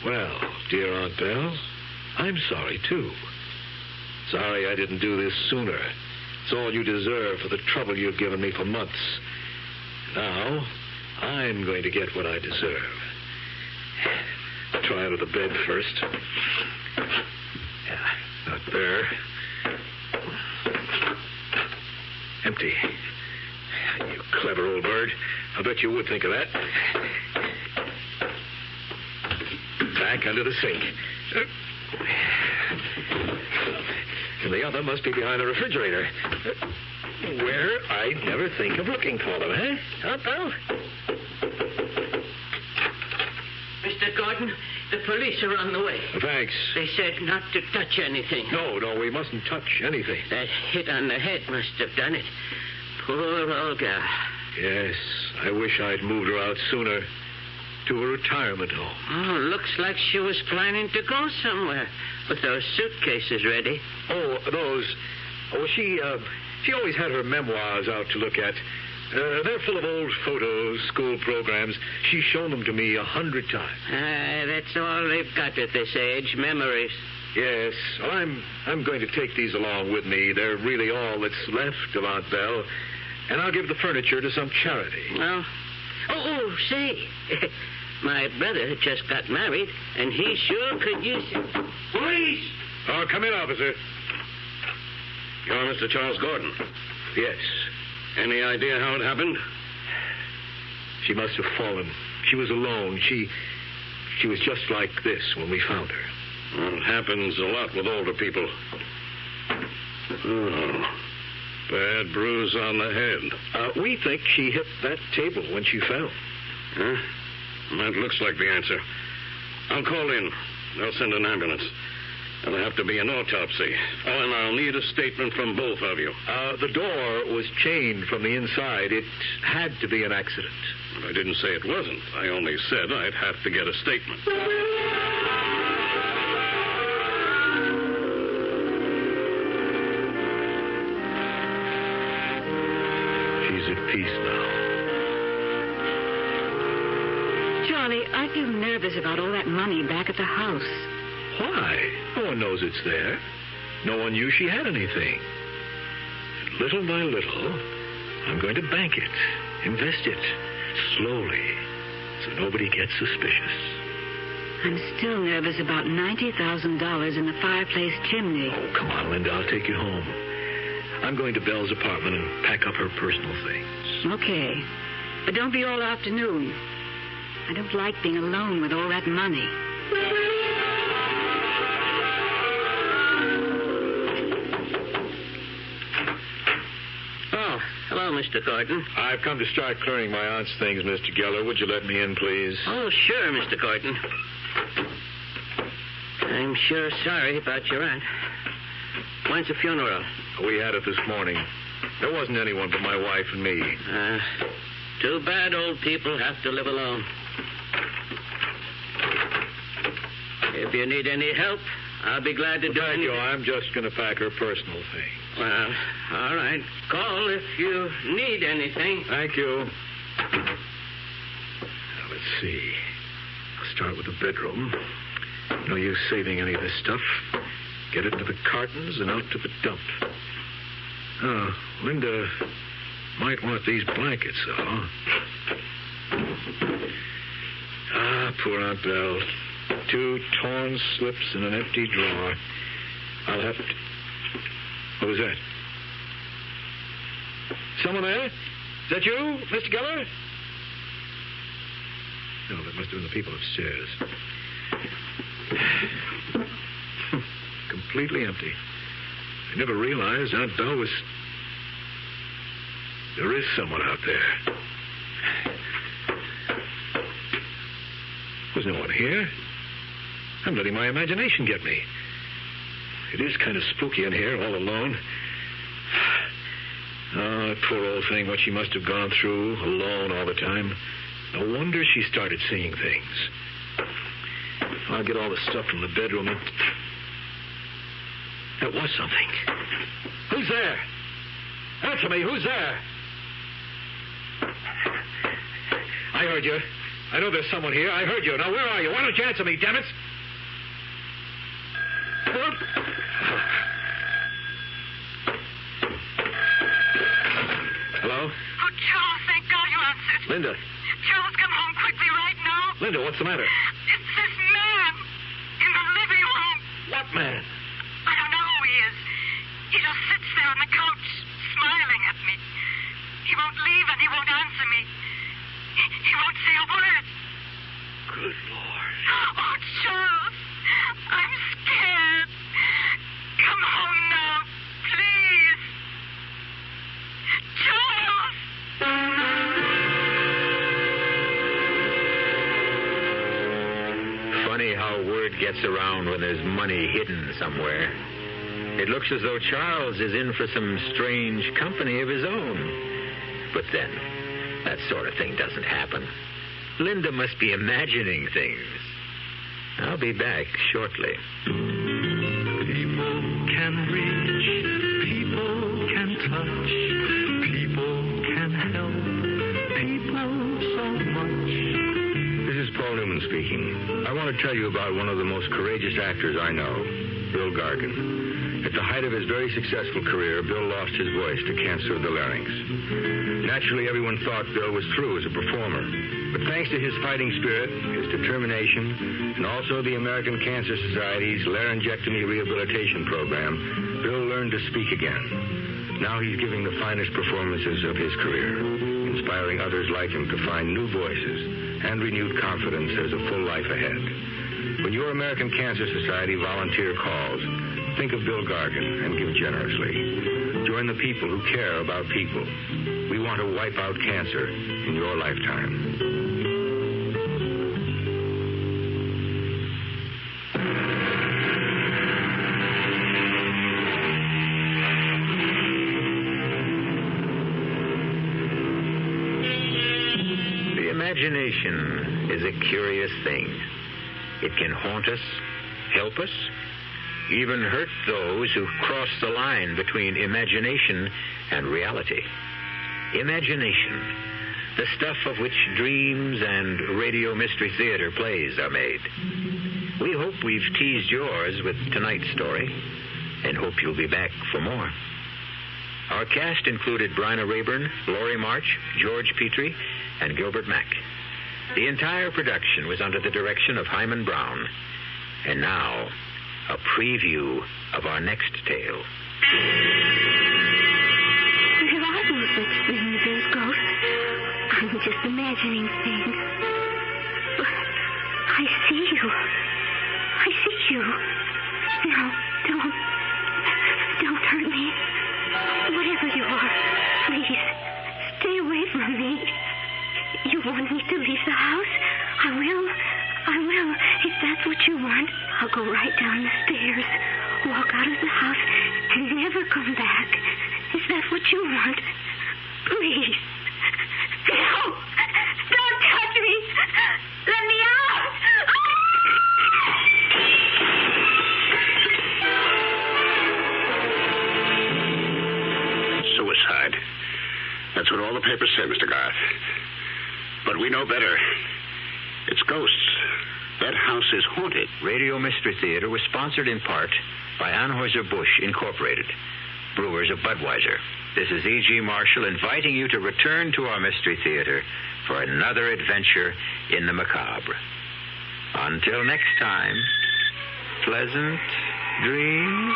Well, dear Aunt Belle, I'm sorry, too. Sorry I didn't do this sooner. It's all you deserve for the trouble you've given me for months. Now, I'm going to get what I deserve. I'll try out of the bed first. Yeah, not there. Empty. You clever old bird. I bet you would think of that. Back under the sink. And the other must be behind the refrigerator. Where I'd never think of looking for them, eh? Huh, pal? Mr. Gordon, the police are on the way. Thanks. They said not to touch anything. No, we mustn't touch anything. That hit on the head must have done it. Poor Olga. Yes, I wish I'd moved her out sooner to a retirement home. Oh, looks like she was planning to go somewhere with those suitcases ready. Oh, those. Oh, she always had her memoirs out to look at. They're full of old photos, school programs. She's shown them to me 100 times. That's all they've got at this age, memories. Yes. Well, I'm going to take these along with me. They're really all that's left of Aunt Belle. And I'll give the furniture to some charity. Well, say, my brother just got married, and he sure could use it. Police! Oh, come in, officer. You're Mr. Charles Gordon? Yes. Any idea how it happened? She must have fallen. She was alone. She was just like this when we found her. Well, it happens a lot with older people. Oh, bad bruise on the head. We think she hit that table when she fell. Huh? That looks like the answer. I'll call in. They'll send an ambulance. There'll have to be an autopsy. Oh, and I'll need a statement from both of you. The door was chained from the inside. It had to be an accident. I didn't say it wasn't. I only said I'd have to get a statement. She's at peace now. Charlie, I feel nervous about all that money back at the house. Why? No one knows it's there. No one knew she had anything. And little by little, I'm going to bank it, invest it, slowly, so nobody gets suspicious. I'm still nervous about $90,000 in the fireplace chimney. Oh, come on, Linda. I'll take you home. I'm going to Belle's apartment and pack up her personal things. Okay. But don't be all afternoon. I don't like being alone with all that money. Hello, Mr. Gordon. I've come to start clearing my aunt's things, Mr. Geller. Would you let me in, please? Oh, sure, Mr. Gordon. I'm sure sorry about your aunt. When's the funeral? We had it this morning. There wasn't anyone but my wife and me. Too bad old people have to live alone. If you need any help, I'll be glad to do Thank you. anything. I'm just going to pack her personal things. Well, all right. Call if you need anything. Thank you. Now, let's see. I'll start with the bedroom. No use saving any of this stuff. Get it to the cartons and out to the dump. Oh, Linda might want these blankets, though. Poor Aunt Belle. 2 torn slips in an empty drawer. I'll have to... What was that? Someone there? Is that you, Mr. Geller? No, that must have been the people upstairs. Completely empty. I never realized Aunt Belle was... There is someone out there. There's no one here. I'm letting my imagination get me. It is kind of spooky in here, all alone. Oh, that poor old thing, what she must have gone through, alone all the time. No wonder she started seeing things. I'll get all the stuff from the bedroom and... That was something. Who's there? Answer me, who's there? I heard you. I know there's someone here. I heard you. Now, where are you? Why don't you answer me, damn it? Linda. Charles, come home quickly right now. Linda, what's the matter? It's this man in the living room. What man? I don't know who he is. He just sits there on the couch, smiling at me. He won't leave and he won't answer me. He won't say a word. Good Lord. Oh, Charles, I'm scared. Come home now, please. Charles! Funny how word gets around when there's money hidden somewhere. It looks as though Charles is in for some strange company of his own. But then, that sort of thing doesn't happen. Linda must be imagining things. I'll be back shortly. People can reach, people can touch, people can help, people so much. This is Paul Newman speaking. I want to tell you about one of the most courageous actors I know, Bill Gargan. At the height of his very successful career, Bill lost his voice to cancer of the larynx. Naturally, everyone thought Bill was through as a performer. But thanks to his fighting spirit, his determination, and also the American Cancer Society's laryngectomy rehabilitation program, Bill learned to speak again. Now he's giving the finest performances of his career, inspiring others like him to find new voices and renewed confidence there's a full life ahead. When your American Cancer Society volunteer calls, think of Bill Gargan and give generously. Join the people who care about people. We want to wipe out cancer in your lifetime. The imagination is a curious thing. It can haunt us, help us, even hurt those who cross the line between imagination and reality. Imagination, the stuff of which dreams and radio mystery theater plays are made. We hope we've teased yours with tonight's story and hope you'll be back for more. Our cast included Bryna Raeburn, Laurie March, George Petrie, and Gilbert Mack. The entire production was under the direction of Hyman Brown. And now, a preview of our next tale. There are no such things as ghosts. I'm just imagining things. But I see you. I see you. Now, don't hurt me. Whatever you are, please, stay away from me. You want me to leave the house? I will. If that's what you want, I'll go right down the stairs, walk out of the house, and never come back. Is that what you want? Please. No! Don't touch me! Let me out! Suicide. That's what all the papers say, Mr. Garth. But we know better. It's ghosts. That house is haunted. Radio Mystery Theater was sponsored in part by Anheuser-Busch Incorporated, brewers of Budweiser. This is E.G. Marshall inviting you to return to our Mystery Theater for another adventure in the macabre. Until next time, pleasant dreams.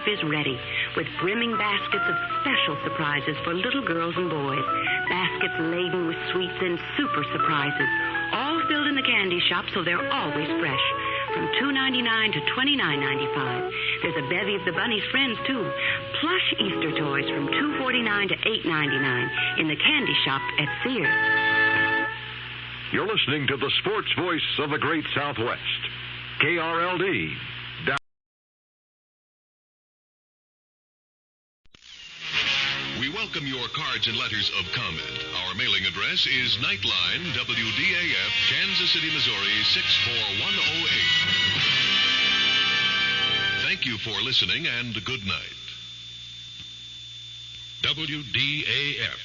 Is ready with brimming baskets of special surprises for little girls and boys. Baskets laden with sweets and super surprises, all filled in the candy shop so they're always fresh. from $2.99 to $29.95. There's a bevy of the bunny's friends, too. Plush Easter toys from $2.49 to $8.99 in the candy shop at Sears. You're listening to the sports voice of the Great Southwest, KRLD. We welcome your cards and letters of comment. Our mailing address is Nightline, WDAF, Kansas City, Missouri, 64108. Thank you for listening, and good night. WDAF,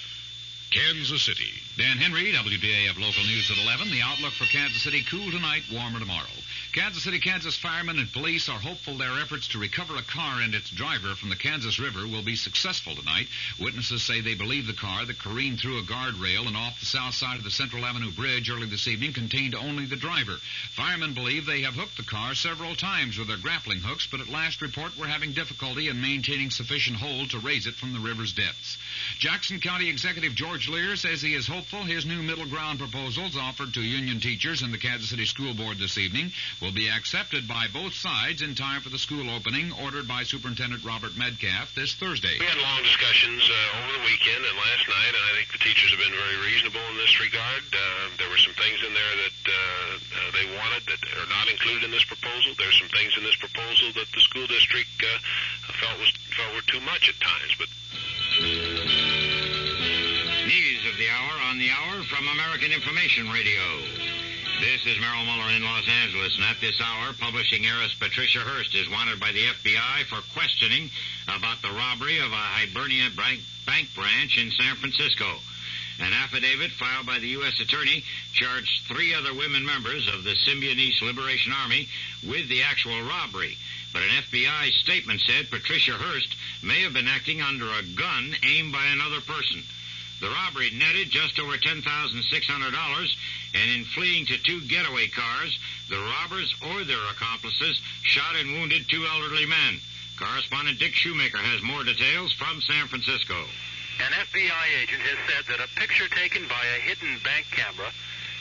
Kansas City. Dan Henry, WDAF Local News at 11. The outlook for Kansas City: cool tonight, warmer tomorrow. Kansas City, Kansas firemen and police are hopeful their efforts to recover a car and its driver from the Kansas River will be successful tonight. Witnesses say they believe the car that careened through a guardrail and off the south side of the Central Avenue Bridge early this evening contained only the driver. Firemen believe they have hooked the car several times with their grappling hooks, but at last report were having difficulty in maintaining sufficient hold to raise it from the river's depths. Jackson County Executive George Lear says he is hopeful his new middle ground proposals offered to union teachers and the Kansas City School Board this evening will be accepted by both sides in time for the school opening ordered by Superintendent Robert Medcalf this Thursday. We had long discussions over the weekend and last night, and I think the teachers have been very reasonable in this regard. There were some things in there that they wanted that are not included in this proposal. There's some things in this proposal that the school district felt were too much at times. But News of the hour on the hour from American Information Radio. This is Merrill Muller in Los Angeles, and at this hour, publishing heiress Patricia Hearst is wanted by the FBI for questioning about the robbery of a Hibernia bank branch in San Francisco. An affidavit filed by the U.S. Attorney charged 3 other women members of the Symbionese Liberation Army with the actual robbery. But an FBI statement said Patricia Hearst may have been acting under a gun aimed by another person. The robbery netted just over $10,600, and in fleeing to 2 getaway cars, the robbers or their accomplices shot and wounded 2 elderly men. Correspondent Dick Shoemaker has more details from San Francisco. An FBI agent has said that a picture taken by a hidden bank camera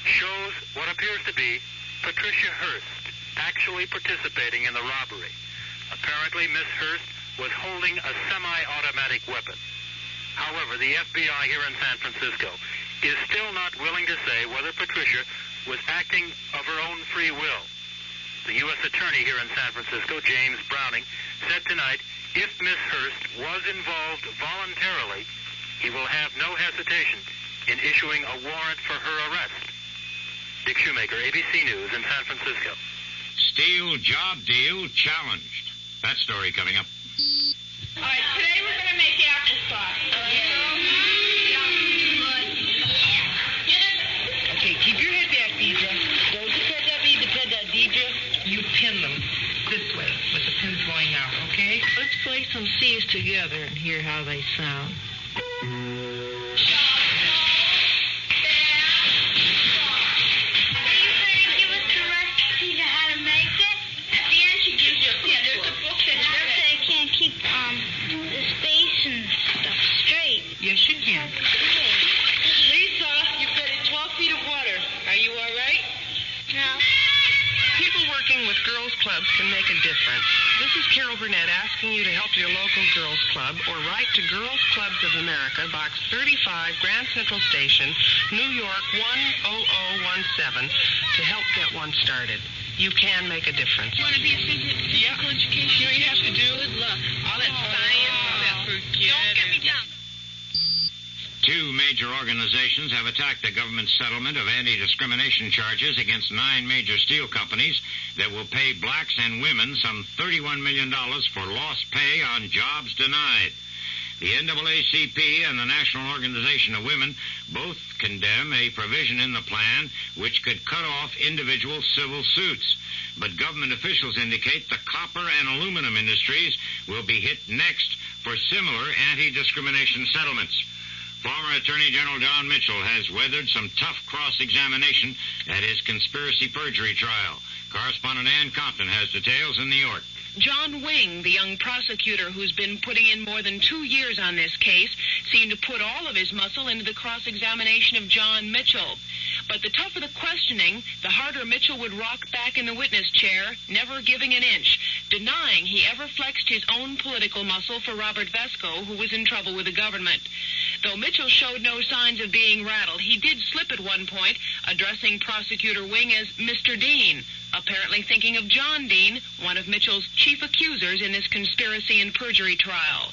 shows what appears to be Patricia Hearst actually participating in the robbery. Apparently, Miss Hearst was holding a semi-automatic weapon. However, the FBI here in San Francisco is still not willing to say whether Patricia was acting of her own free will. The U.S. Attorney here in San Francisco, James Browning, said tonight if Miss Hearst was involved voluntarily, he will have no hesitation in issuing a warrant for her arrest. Dick Shoemaker, ABC News in San Francisco. Steel job deal challenged. That story coming up. All right, today we're going to make applesauce. Okay, keep your head back, Deidre. Don't depend on Deidre. You pin them this way with the pins going out, okay? Let's play some C's together and hear how they sound. Yes, you can. Lisa, you've got 12 feet of water. Are you all right? No. People working with girls' clubs can make a difference. This is Carol Burnett asking you to help your local girls' club or write to Girls Clubs of America, Box 35, Grand Central Station, New York 10017, to help get one started. You can make a difference. You want to be a physical education? You know what you have to do? Good luck. All that science, all that forget. Don't get me down. 2 major organizations have attacked the government's settlement of anti-discrimination charges against 9 major steel companies that will pay blacks and women some $31 million for lost pay on jobs denied. The NAACP and the National Organization of Women both condemn a provision in the plan which could cut off individual civil suits. But government officials indicate the copper and aluminum industries will be hit next for similar anti-discrimination settlements. Former Attorney General John Mitchell has weathered some tough cross-examination at his conspiracy perjury trial. Correspondent Ann Compton has details in New York. John Wing, the young prosecutor who's been putting in more than 2 years on this case, seemed to put all of his muscle into the cross-examination of John Mitchell. But the tougher the questioning, the harder Mitchell would rock back in the witness chair, never giving an inch, denying he ever flexed his own political muscle for Robert Vesco, who was in trouble with the government. Though Mitchell showed no signs of being rattled, he did slip at one point, addressing Prosecutor Wing as Mr. Dean, apparently thinking of John Dean, one of Mitchell's chief accusers in this conspiracy and perjury trial.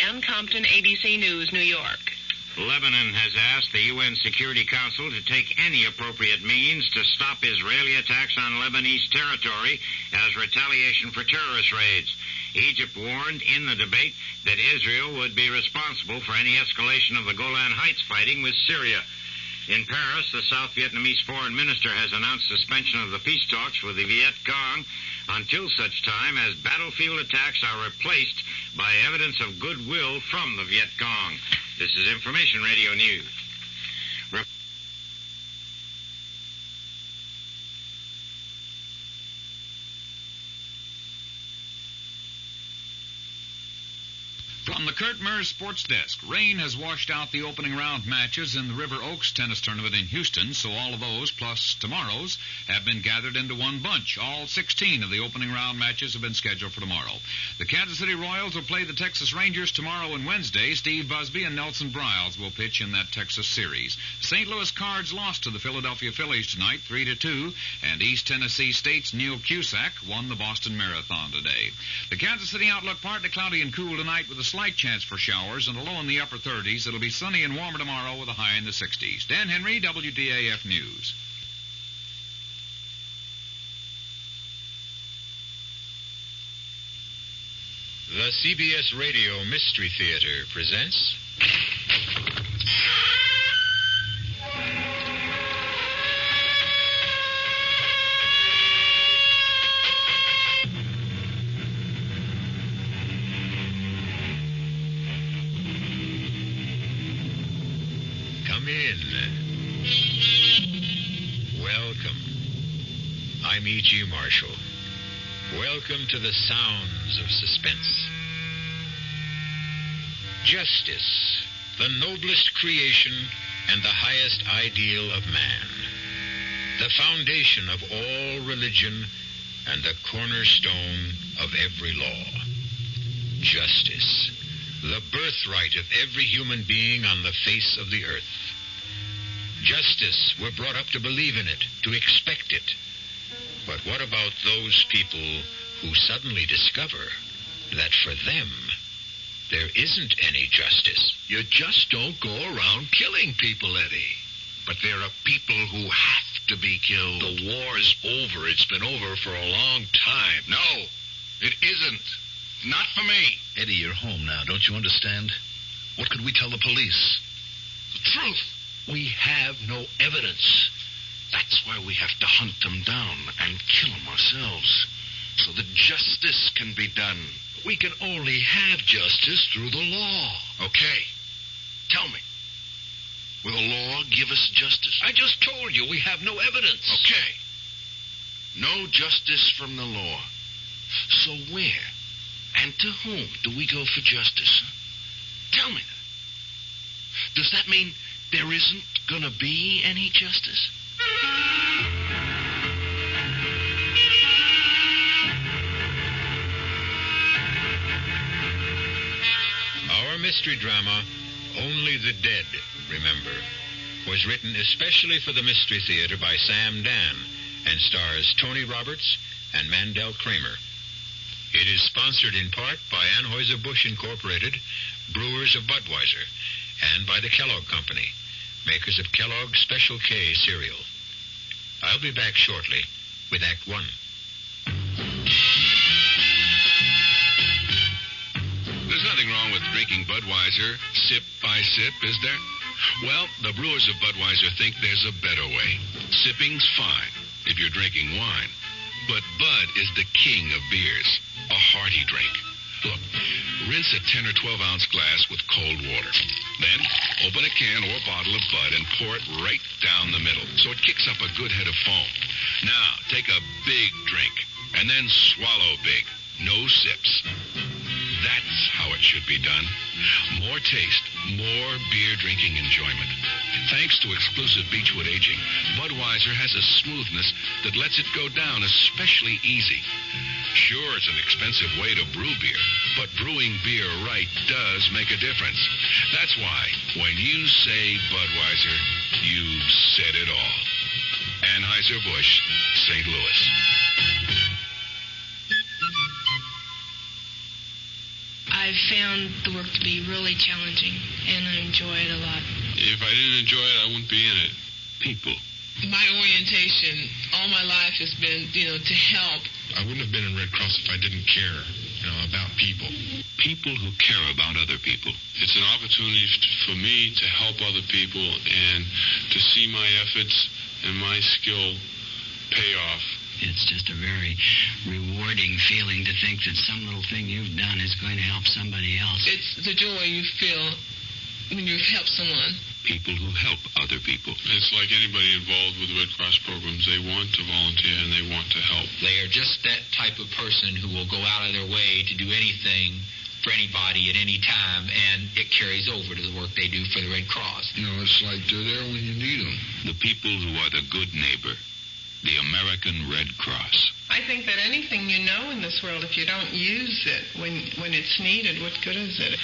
Ann Compton, ABC News, New York. Lebanon has asked the UN Security Council to take any appropriate means to stop Israeli attacks on Lebanese territory as retaliation for terrorist raids. Egypt warned in the debate that Israel would be responsible for any escalation of the Golan Heights fighting with Syria. In Paris, the South Vietnamese foreign minister has announced suspension of the peace talks with the Viet Cong until such time as battlefield attacks are replaced by evidence of goodwill from the Viet Cong. This is Information Radio News. From the Kurt Murr Sports Desk, rain has washed out the opening round matches in the River Oaks tennis tournament in Houston, so all of those, plus tomorrow's, have been gathered into one bunch. All 16 of the opening round matches have been scheduled for tomorrow. The Kansas City Royals will play the Texas Rangers tomorrow and Wednesday. Steve Busby and Nelson Briles will pitch in that Texas series. St. Louis Cards lost to the Philadelphia Phillies tonight, 3-2, and East Tennessee State's Neil Cusack won the Boston Marathon today. The Kansas City outlook partly cloudy and cool tonight with a slight chance for showers and a low in the upper 30s. It'll be sunny and warmer tomorrow with a high in the 60s. Dan Henry, WDAF News. The CBS Radio Mystery Theater presents... Come in. Welcome. I'm E.G. Marshall. Welcome to the sounds of suspense. Justice, the noblest creation and the highest ideal of man. The foundation of all religion and the cornerstone of every law. Justice, the birthright of every human being on the face of the earth. Justice, we're brought up to believe in it, to expect it. But what about those people who suddenly discover that for them, there isn't any justice? You just don't go around killing people, Eddie. But there are people who have to be killed. The war's over. It's been over for a long time. No, it isn't. Not for me. Eddie, you're home now. Don't you understand? What could we tell the police? The truth. We have no evidence. That's why we have to hunt them down and kill them ourselves, so that justice can be done. We can only have justice through the law. Okay. Tell me. Will the law give us justice? I just told you we have no evidence. Okay. No justice from the law. So where and to whom do we go for justice? Tell me that. Does that mean there isn't going to be any justice? Our mystery drama, Only the Dead Remember, was written especially for the Mystery Theater by Sam Dan and stars Tony Roberts and Mandel Kramer. It is sponsored in part by Anheuser-Busch Incorporated, brewers of Budweiser, and by the Kellogg Company, makers of Kellogg's Special K cereal. I'll be back shortly with Act One. There's nothing wrong with drinking Budweiser sip by sip, is there? Well, the brewers of Budweiser think there's a better way. Sipping's fine if you're drinking wine. But Bud is the king of beers, a hearty drink. Look, rinse a 10 or 12-ounce glass with cold water. Then open a can or bottle of Bud and pour it right down the middle so it kicks up a good head of foam. Now, take a big drink and then swallow big. No sips. That's how it should be done. More taste, more beer drinking enjoyment. Thanks to exclusive Beechwood aging, Budweiser has a smoothness that lets it go down especially easy. Sure, it's an expensive way to brew beer, but brewing beer right does make a difference. That's why, when you say Budweiser, you've said it all. Anheuser-Busch, St. Louis. I've found the work to be really challenging, and I enjoy it a lot. If I didn't enjoy it, I wouldn't be in it. People. My orientation all my life has been, to help. I wouldn't have been in Red Cross if I didn't care, about people. People who care about other people. It's an opportunity for me to help other people and to see my efforts and my skill pay off. It's just a very rewarding feeling to think that some little thing you've done is going to help somebody else. It's the joy you feel when you help someone. People who help other people. It's like anybody involved with Red Cross programs. They want to volunteer and they want to help. They are just that type of person who will go out of their way to do anything for anybody at any time, and it carries over to the work they do for the Red Cross. It's like they're there when you need them. The people who are the good neighbor. The American Red Cross. I think that anything you know in this world, if you don't use it when it's needed, what good is it?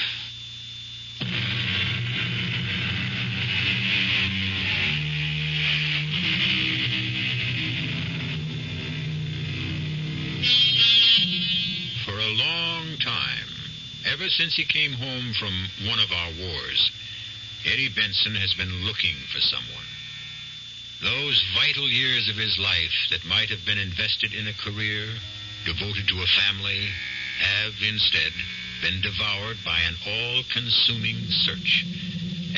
For a long time, ever since he came home from one of our wars, Eddie Benson has been looking for someone. Those vital years of his life that might have been invested in a career, devoted to a family, have instead been devoured by an all-consuming search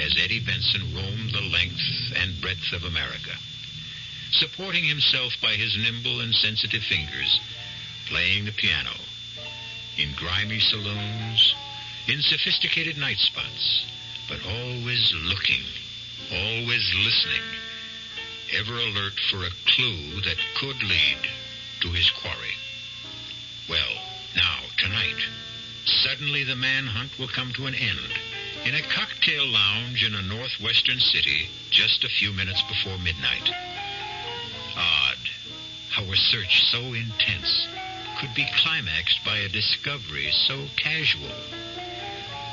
as Eddie Benson roamed the length and breadth of America, supporting himself by his nimble and sensitive fingers, playing the piano, in grimy saloons, in sophisticated night spots, but always looking, always listening, ever alert for a clue that could lead to his quarry. Well, now, tonight, suddenly the manhunt will come to an end in a cocktail lounge in a northwestern city just a few minutes before midnight. Odd how a search so intense could be climaxed by a discovery so casual.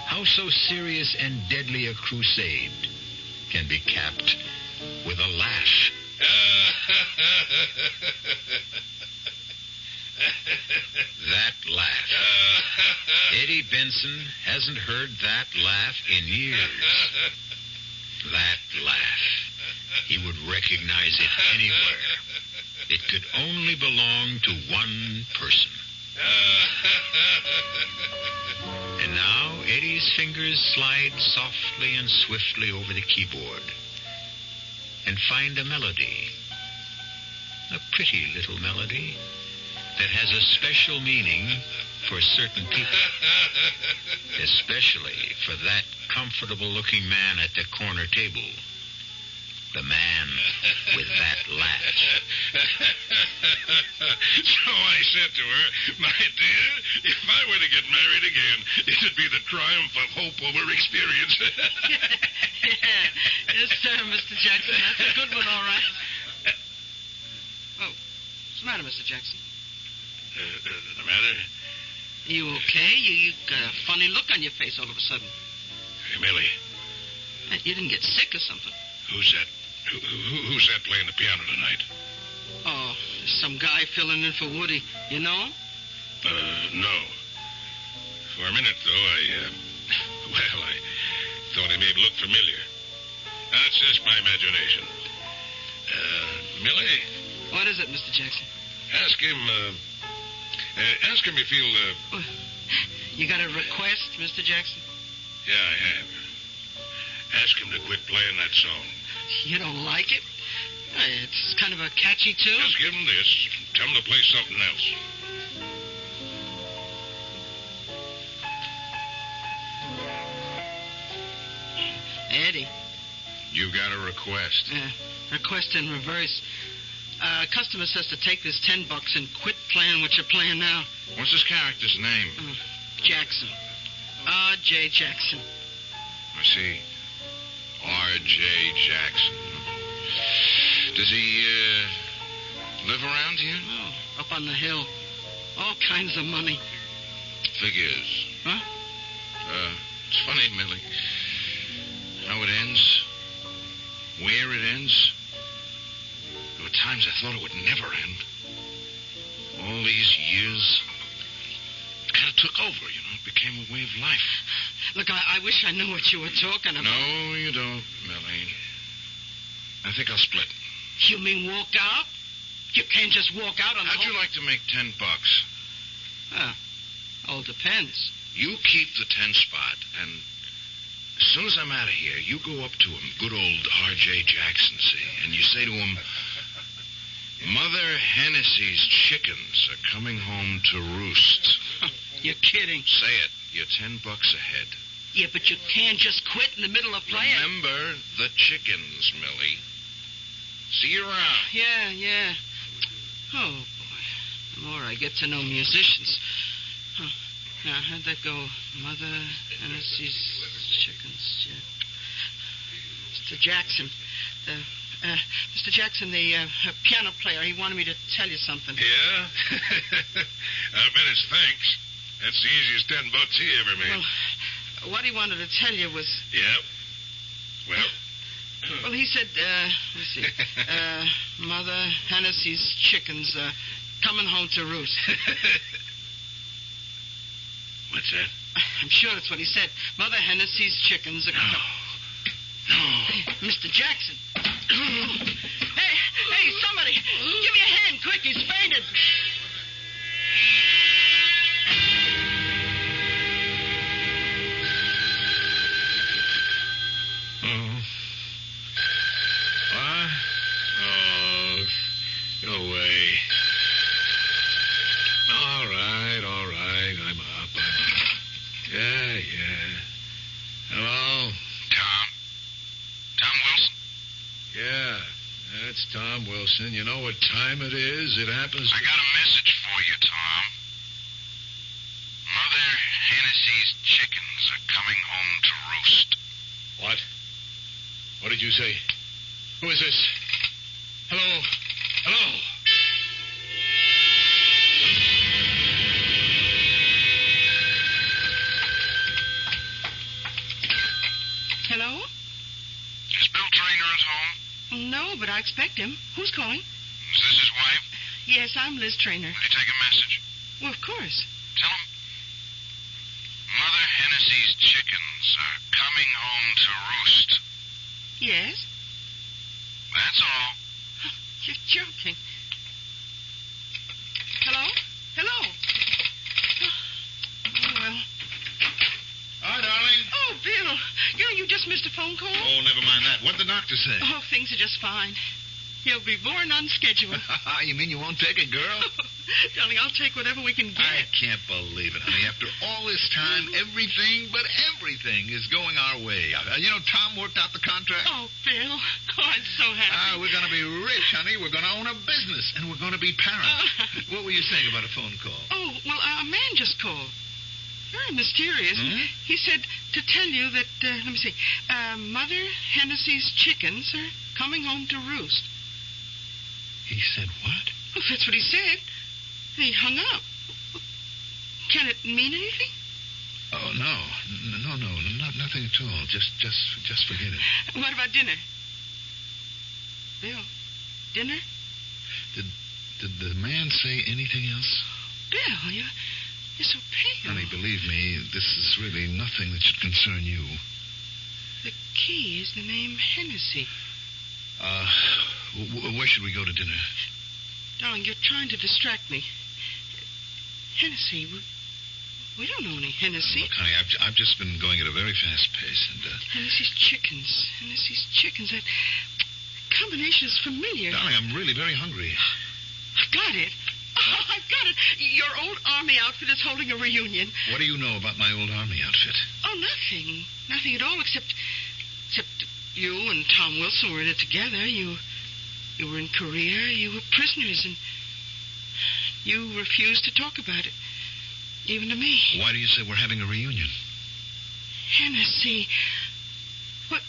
How so serious and deadly a crusade can be capped with a laugh. That laugh. Eddie Benson hasn't heard that laugh in years. That laugh. He would recognize it anywhere. It could only belong to one person. And now Eddie's fingers slide softly and swiftly over the keyboard and find a melody. A pretty little melody that has a special meaning for certain people. Especially for that comfortable-looking man at the corner table. The man with that laugh. So I said to her, my dear, if I were to get married again, it'd be the triumph of hope over experience. Yes, sir, Mr. Jackson. That's a good one, all right. Oh, what's the matter, Mr. Jackson? The matter? You okay? You got a funny look on your face all of a sudden. Hey, Millie. You didn't get sick or something. Who's that? Who's that playing the piano tonight? Oh, there's some guy filling in for Woody. You know him? No. For a minute, though, I thought he may look familiar. That's just my imagination. Millie? What is it, Mr. Jackson? Ask him if he'll, You got a request, Mr. Jackson? Yeah, I have. Ask him to quit playing that song. You don't like it? It's kind of a catchy tune. Just give him this. Tell him to play something else. Eddie. You got a request? Request in reverse. A customer says to take this $10 and quit playing what you're playing now. What's this character's name? Jackson. R.J. Jackson. I see. R.J. Jackson. Does he, live around here? Oh, up on the hill. All kinds of money. Figures. Huh? It's funny, Millie. How it ends. Where it ends. There were times I thought it would never end. All these years, it kind of took over, you know. It became a way of life. Look, I wish I knew what you were talking about. No, you don't, Millie. I think I'll split. You mean walk out? You can't just walk out on the How'd you like to make $10? All depends. You keep the 10 spot, and as soon as I'm out of here, you go up to him, good old R.J. Jackson, see, and you say to him, Mother Hennessy's chickens are coming home to roost. You're kidding. Say it. You're $10 ahead. Yeah, but you can't just quit in the middle of playing. Remember the chickens, Millie. See you around. Yeah. Oh, boy. The more I get to know musicians. Huh. Now, how'd that go? Mother Hennessy's chickens. Yeah. Mr. Jackson. Mr. Jackson, the piano player, he wanted me to tell you something. Yeah? I bet it's thanks. That's the easiest $10 he ever made. Well, what he wanted to tell you was... Yep. Well? Well, he said, let's see, Mother Hennessy's chickens coming home to roost. What's that? I'm sure that's what he said. Mother Hennessy's chickens are... No. Mr. Jackson. Hey, somebody, give me a hand, quick. He's fainted. What? Oh, go away. All right. I'm up. Yeah. Hello? Tom Wilson? Yeah, that's Tom Wilson. You know what time it is? It happens... I got a message for you, Tom. Mother Hennessy's chickens are coming home to roost. What? What did you say? Who is this? Hello? Hello? Is Bill Traynor at home? No, but I expect him. Who's calling? Is this his wife? Yes, I'm Liz Traynor. Will you take a message? Well, of course. Tell him Mother Hennessy's chickens are coming home to roost. Yes? That's all. You're joking. Hello? Oh, well. Hi, darling. Oh, Bill. You just missed a phone call? Oh, never mind that. What'd the doctor say? Oh, things are just fine. He'll be born on schedule. You mean you won't take a girl? Darling, I'll take whatever we can get. I can't believe it, honey. After all this time, everything is going our way. Tom worked out the contract. Oh, Bill. Oh, I'm so happy. We're going to be rich, honey. We're going to own a business, and we're going to be parents. What were you saying about a phone call? Oh, well, a man just called. Very mysterious. Hmm? He said to tell you that, let me see, Mother Hennessy's chickens are coming home to roost. He said what? Well, that's what he said. And he hung up. Can it mean anything? Oh, no, nothing at all. Just forget it. What about dinner? Bill, dinner? Did the man say anything else? Bill, you're so pale. Honey, believe me, this is really nothing that should concern you. The key is the name Hennessy. Where should we go to dinner? Darling, you're trying to distract me. Hennessy, we don't know any Hennessy. Look, honey, I've just been going at a very fast pace, and... Hennessy's chickens. That combination is familiar. Darling, I'm really very hungry. I've got it. Oh, I've got it. Your old army outfit is holding a reunion. What do you know about my old army outfit? Oh, nothing. Nothing at all, except you and Tom Wilson were in it together. You were in Korea. You were prisoners, and you refused to talk about it, even to me. Why do you say we're having a reunion? Hennessy. What?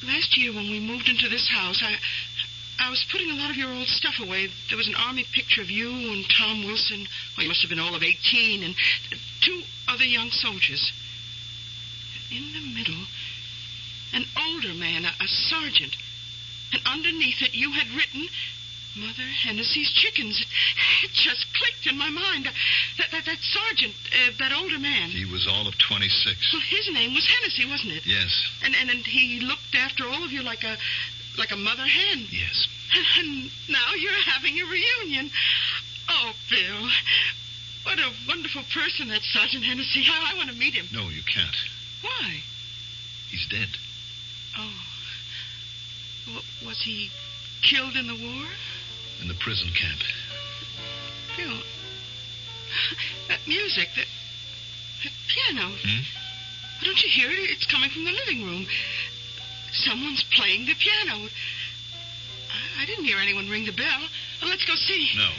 Last year when we moved into this house, I was putting a lot of your old stuff away. There was an army picture of you and Tom Wilson. Well, you must have been all of 18, and 2 other young soldiers. In the middle, an older man, a sergeant. And underneath it, you had written, Mother Hennessy's Chickens. It just clicked in my mind. That sergeant, that older man. He was all of 26. Well, his name was Hennessy, wasn't it? Yes. And he looked after all of you like a mother hen. Yes. And now you're having a reunion. Oh, Bill, what a wonderful person that Sergeant Hennessy. I want to meet him. No, you can't. Why? He's dead. Oh. Was he killed in the war? In the prison camp. Bill, that music, that piano. Don't you hear it? It's coming from the living room. Someone's playing the piano. I didn't hear anyone ring the bell. Well, let's go see. No.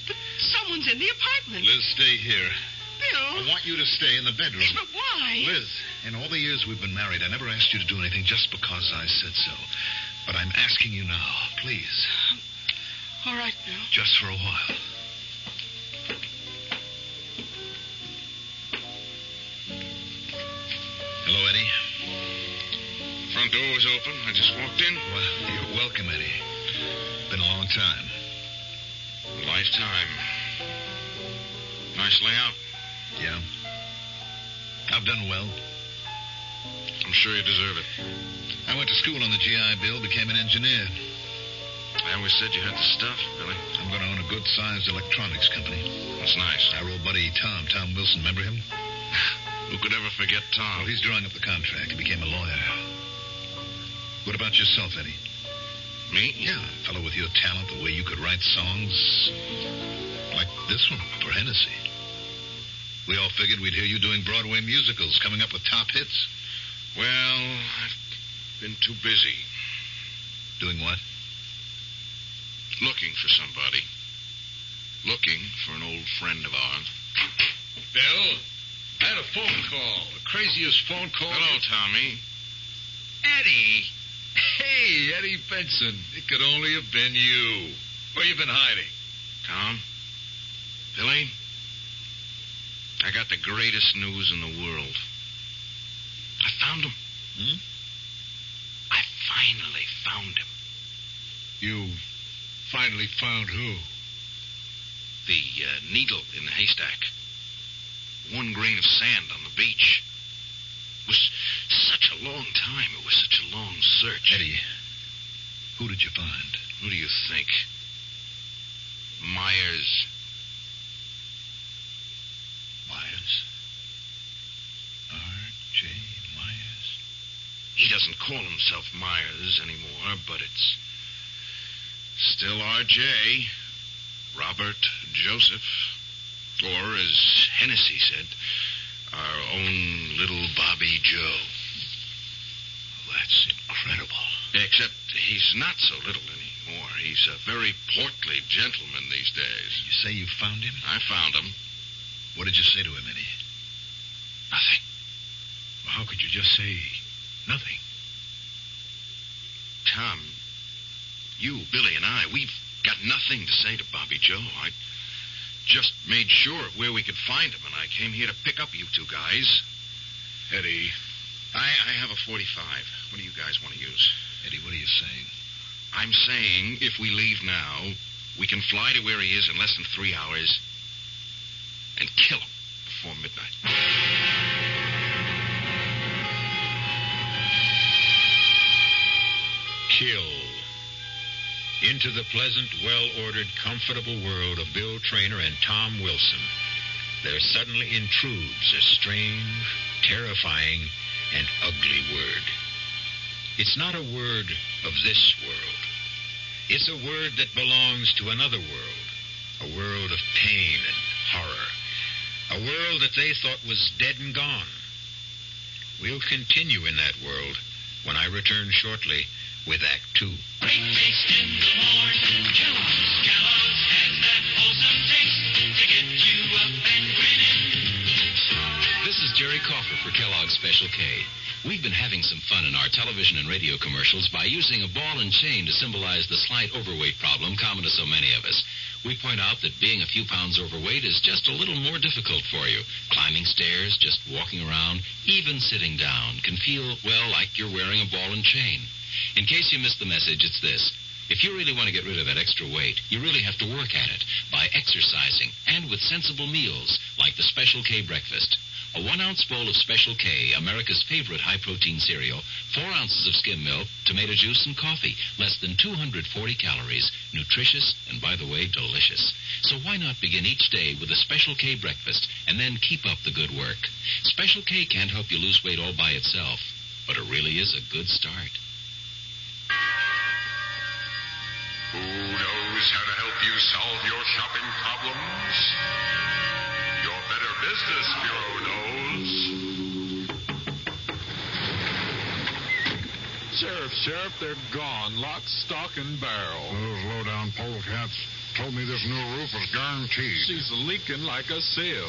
But someone's in the apartment. Liz, stay here. Bill. I want you to stay in the bedroom. Yes, but why? Liz, in all the years we've been married, I never asked you to do anything just because I said so. But I'm asking you now, please. All right, Bill. Just for a while. Hello, Eddie. Front door was open. I just walked in. Well, you're welcome, Eddie. Been a long time. A lifetime. Nice layout. Yeah. I've done well. I'm sure you deserve it. I went to school on the GI Bill, became an engineer. I always said you had the stuff, Billy. I'm going to own a good-sized electronics company. That's nice. Our old buddy Tom Wilson, remember him? Who could ever forget Tom? Well, he's drawing up the contract. He became a lawyer. What about yourself, Eddie? Me? Yeah, a fellow with your talent, the way you could write songs like this one for Hennessy. We all figured we'd hear you doing Broadway musicals, coming up with top hits. Well, I've been too busy. Doing what? Looking for somebody. Looking for an old friend of ours. Bill, I had a phone call. The craziest phone call. Hello, Tommy. Eddie. Hey, Eddie Benson. It could only have been you. Where you been hiding? Tom? Billy? I got the greatest news in the world. I found him. I finally found him. You finally found who? The needle in the haystack. 1 grain of sand on the beach. It was such a long time. It was such a long search. Eddie, who did you find? Who do you think? Myers. Myers? R.J. Myers? He doesn't call himself Myers anymore, but it's still R.J. Robert Joseph. Or, as Hennessy said, our own little Bobby Joe. That's incredible. Except he's not so little anymore. He's a very portly gentleman these days. You say you found him? I found him. What did you say to him, Eddie? Nothing. Well, how could you just say nothing? Tom, you, Billy, and I, we've got nothing to say to Bobby Joe. I just made sure of where we could find him, and I came here to pick up you 2 guys. Eddie. I have a .45. What do you guys want to use? Eddie, what are you saying? I'm saying if we leave now, we can fly to where he is in less than 3 hours and kill him before midnight. Kill. Into the pleasant, well-ordered, comfortable world of Bill Traynor and Tom Wilson, there suddenly intrudes a strange, terrifying, and ugly word. It's not a word of this world. It's a word that belongs to another world, a world of pain and horror, a world that they thought was dead and gone. We'll continue in that world when I return shortly with Act 2. Great taste in the morning. Kellogg's has that wholesome taste to get you up and grinning. This is Jerry Coffer for Kellogg's Special K. We've been having some fun in our television and radio commercials by using a ball and chain to symbolize the slight overweight problem common to so many of us. We point out that being a few pounds overweight is just a little more difficult for you. Climbing stairs, just walking around, even sitting down can feel, well, like you're wearing a ball and chain. In case you missed the message, it's this. If you really want to get rid of that extra weight, you really have to work at it by exercising and with sensible meals like the Special K breakfast. A 1-ounce bowl of Special K, America's favorite high-protein cereal, 4 ounces of skim milk, tomato juice, and coffee. Less than 240 calories. Nutritious and, by the way, delicious. So why not begin each day with a Special K breakfast and then keep up the good work? Special K can't help you lose weight all by itself, but it really is a good start. Who knows how to help you solve your shopping problems? Your Better Business Bureau knows. Sheriff, they're gone. Lock, stock, and barrel. Those low-down polecats told me this new roof was guaranteed. She's leaking like a sieve.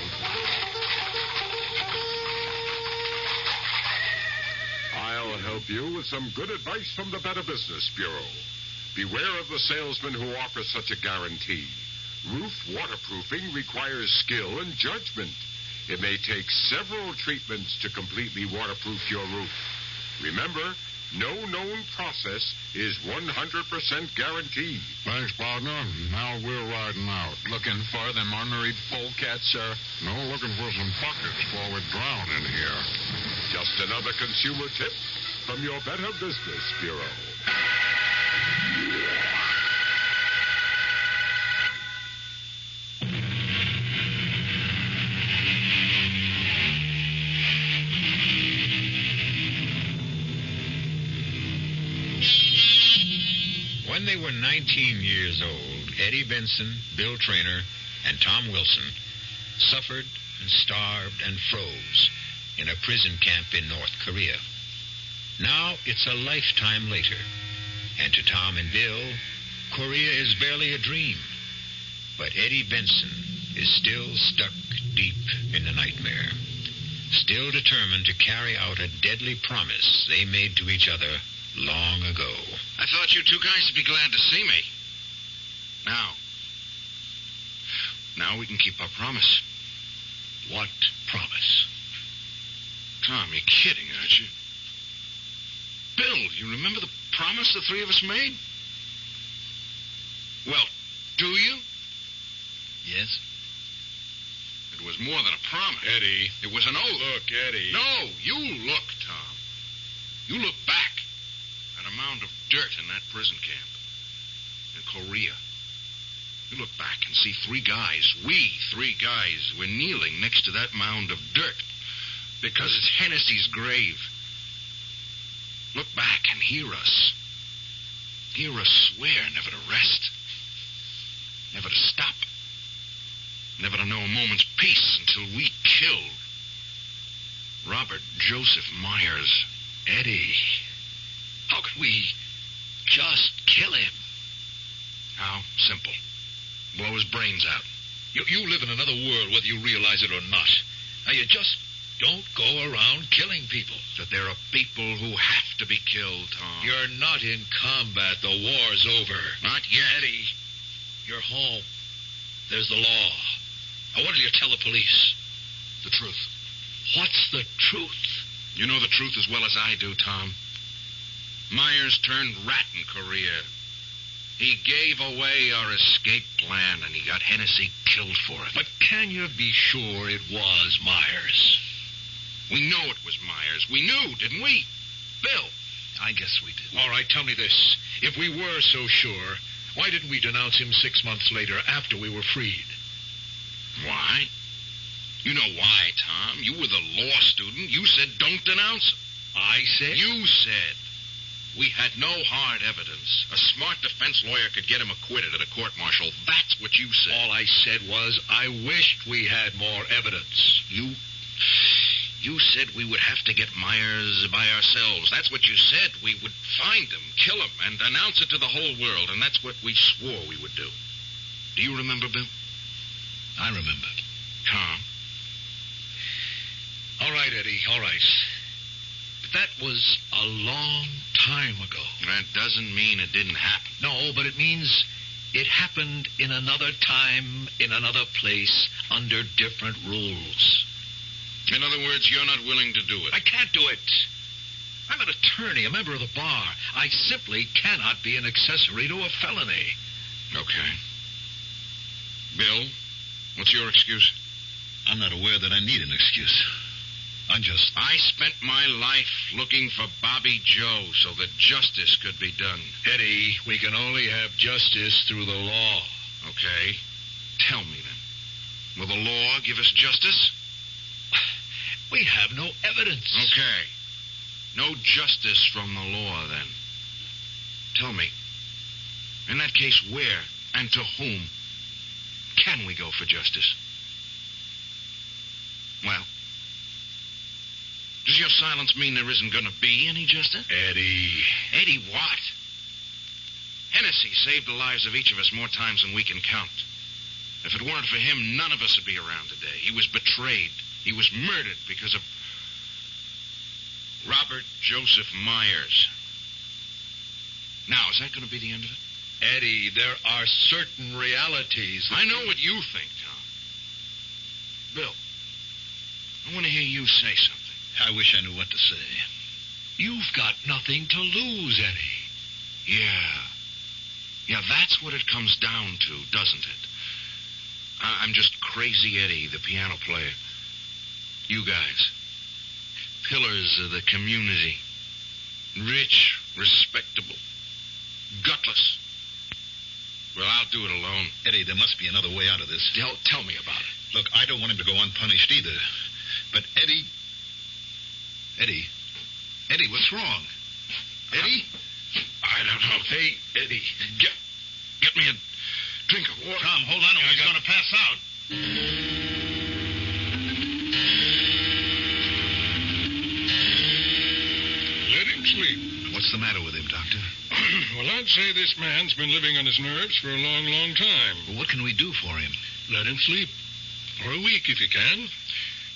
I'll help you with some good advice from the Better Business Bureau. Beware of the salesman who offers such a guarantee. Roof waterproofing requires skill and judgment. It may take several treatments to completely waterproof your roof. Remember, no known process is 100% guaranteed. Thanks, partner. Now we're riding out. Looking for them ornery polecats, Sheriff? No, looking for some buckets before we drown in here. Just another consumer tip from your Better Business Bureau. When they were 19 years old, Eddie Benson, Bill Traynor, and Tom Wilson suffered and starved and froze in a prison camp in North Korea. Now it's a lifetime later, and to Tom and Bill, Korea is barely a dream. But Eddie Benson is still stuck deep in the nightmare, still determined to carry out a deadly promise they made to each other long ago. I thought you two guys would be glad to see me. Now we can keep our promise. What promise? Tom, you're kidding, aren't you? Bill, you remember the promise the three of us made? Well, do you? Yes. It was more than a promise. Eddie. It was an oath. Look, Eddie. No, you look, Tom. You look back at a mound of dirt in that prison camp in Korea. You look back and see three guys, we three guys, were kneeling next to that mound of dirt because it's Hennessy's grave. Look back and hear us. Hear us swear never to rest, never to stop, never to know a moment's peace until we kill Robert Joseph Myers. Eddie, how could we just kill him? How? Simple. Blow his brains out. You live in another world, whether you realize it or not. Now, you just don't go around killing people. That there are people who have to be killed, Tom. You're not in combat. The war's over. Not yet. Eddie, you're home. There's the law. Now, what will you tell the police? The truth. What's the truth? You know the truth as well as I do, Tom. Myers turned rat in Korea. He gave away our escape plan, and he got Hennessy killed for it. But can you be sure it was Myers? We know it was Myers. We knew, didn't we? Bill. I guess we did. All right, tell me this. If we were so sure, why didn't we denounce him 6 months later after we were freed? Why? You know why, Tom. You were the law student. You said don't denounce him. I said? You said. We had no hard evidence. A smart defense lawyer could get him acquitted at a court-martial. That's what you said. All I said was I wished we had more evidence. You said we would have to get Myers by ourselves. That's what you said. We would find him, kill him, and announce it to the whole world. And that's what we swore we would do. Do you remember, Bill? I remember. Tom? All right, Eddie, all right. But that was a long time ago. That doesn't mean it didn't happen. No, but it means it happened in another time, in another place, under different rules. In other words, you're not willing to do it. I can't do it. I'm an attorney, a member of the bar. I simply cannot be an accessory to a felony. Okay. Bill, what's your excuse? I'm not aware that I need an excuse. I spent my life looking for Bobby Joe so that justice could be done. Eddie, we can only have justice through the law. Okay. Tell me then. Will the law give us justice? We have no evidence. Okay. No justice from the law, then. Tell me, in that case, where and to whom can we go for justice? Well, does your silence mean there isn't going to be any justice? Eddie. Eddie what? Hennessy saved the lives of each of us more times than we can count. If it weren't for him, none of us would be around today. He was betrayed. He was murdered because of Robert Joseph Myers. Now, is that going to be the end of it? Eddie, there are certain realities. I know what you think, Tom. Bill, I want to hear you say something. I wish I knew what to say. You've got nothing to lose, Eddie. Yeah, that's what it comes down to, doesn't it? I'm just Crazy Eddie, the piano player. You guys, pillars of the community. Rich, respectable, gutless. Well, I'll do it alone. Eddie, there must be another way out of this. Tell me about it. Look, I don't want him to go unpunished either. But Eddie, what's wrong? Eddie? I don't know. Hey, Eddie, get me a drink of water. Tom, hold on, or he's going to pass out. Let him sleep. What's the matter with him, Doctor? Well, I'd say this man's been living on his nerves for a long, long time. Well, what can we do for him? Let him sleep. For a week, if you can.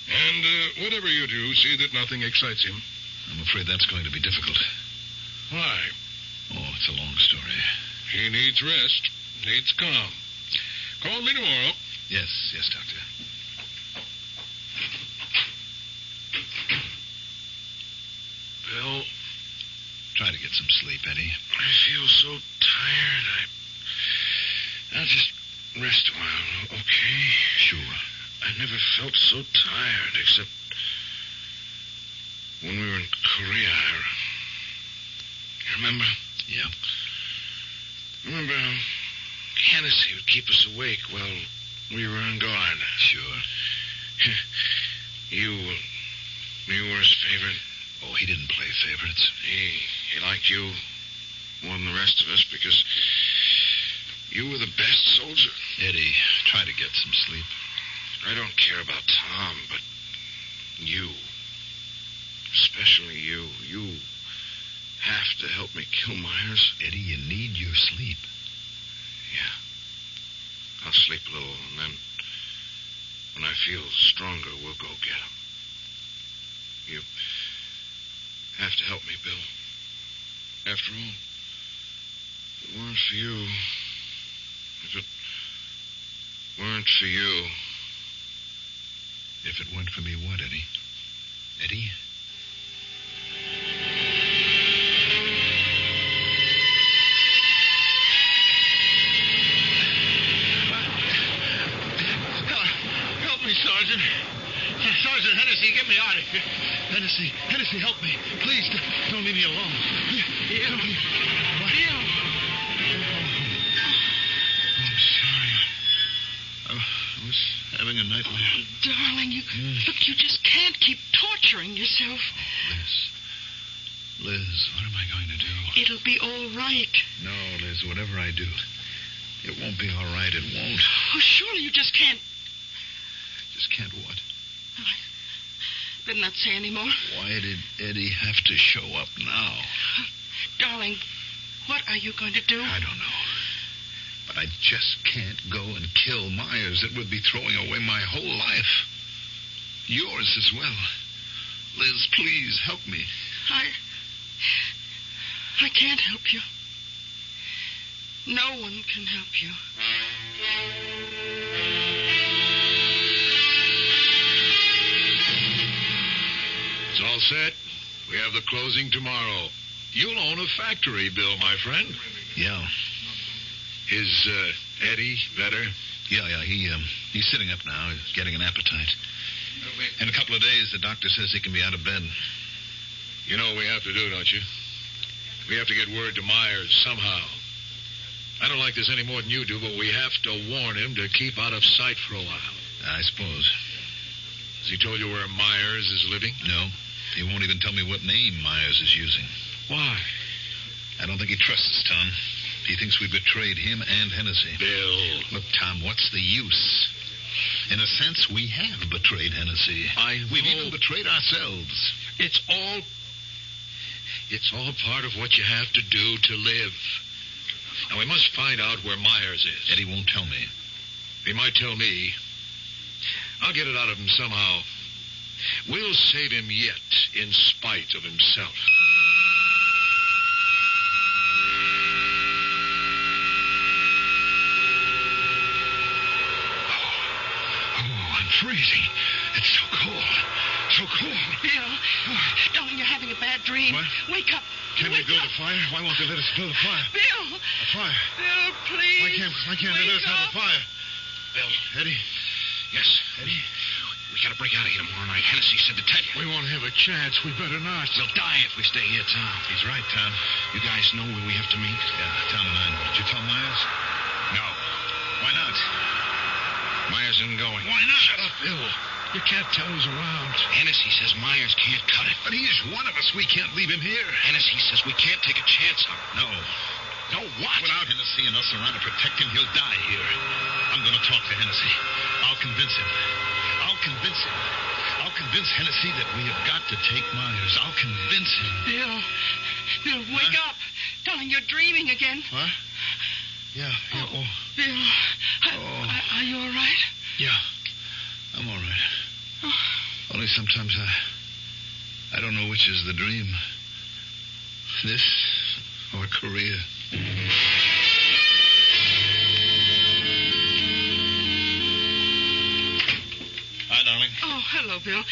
And whatever you do, see that nothing excites him. I'm afraid that's going to be difficult. Why? Oh, it's a long story. He needs rest. Needs calm. Call me tomorrow. Yes, Doctor. Bill. Try to get some sleep, Eddie. I feel so tired. I'll just rest a while, okay? Sure. I never felt so tired, except when we were in Korea. Remember? Yeah. Remember how Hennessy would keep us awake while we were on guard? Sure. You were his favorite. Oh, he didn't play favorites. He liked you more than the rest of us because you were the best soldier. Eddie, try to get some sleep. I don't care about Tom, but you, especially you have to help me kill Myers. Eddie, you need your sleep. Yeah. I'll sleep a little, and then when I feel stronger, we'll go get him. You have to help me, Bill. After all, if it weren't for you, if it weren't for you... If it weren't for me, what, Eddie? Eddie? Help me, Sergeant. Sergeant Hennessy, get me out of here. Hennessy, help me. Please, don't leave me alone. I'm sorry. I was having a nightmare. Darling, look, you just can't keep torturing yourself. Liz, what am I going to do? It'll be all right. No, Liz, whatever I do, it won't be all right. It won't. Oh, surely you just can't. Just can't what? Better not say any more. Why did Eddie have to show up now? Darling, what are you going to do? I don't know. But I just can't go and kill Myers. It would be throwing away my whole life. Yours as well. Liz, please help me. I can't help you. No one can help you. It's all set. We have the closing tomorrow. You'll own a factory, Bill, my friend. Yeah. Is Eddie better? Yeah, he's sitting up now. He's getting an appetite. In a couple of days, the doctor says he can be out of bed. You know what we have to do, don't you? We have to get word to Myers somehow. I don't like this any more than you do, but we have to warn him to keep out of sight for a while. I suppose. Has he told you where Myers is living? No. He won't even tell me what name Myers is using. Why? I don't think he trusts us, Tom. He thinks we betrayed him and Hennessy. Bill. Look, Tom, what's the use? In a sense, we have betrayed Hennessy. We've even betrayed ourselves. It's all part of what you have to do to live. And we must find out where Myers is. Eddie won't tell me. He might tell me. I'll get it out of him somehow. We'll save him yet, in spite of himself. Oh, I'm freezing. It's so cold. So cold. Bill, darling, you're having a bad dream. What? Wake up. Can we build a fire? Why won't they let us build a fire? Bill. A fire? Bill, please. Why can't they let us have a fire? Bill. Eddie? Yes, Eddie? We gotta break out of here tomorrow night. Hennessy said to tell you. We won't have a chance. We better not. We'll die if we stay here, Tom. He's right, Tom. You guys know where we have to meet? Yeah, Tom and I. Did you tell Myers? No. Why not? Myers isn't going. Why not? Shut up, Bill. You can't tell he's around. Hennessy says Myers can't cut it. But he's one of us. We can't leave him here. Hennessy says we can't take a chance on him. No. No what? Without Hennessy and us around to protect him, he'll die here. I'm going to talk to Hennessy. I'll convince him. I'll convince Hennessy that we have got to take Myers. I'll convince him. Bill, wake up. Darling, you're dreaming again. What? Yeah. Oh. Bill, are you all right? Yeah. I'm all right. Oh. Only sometimes I don't know which is the dream. This or Korea. Hi, darling. Oh, hello, Bill.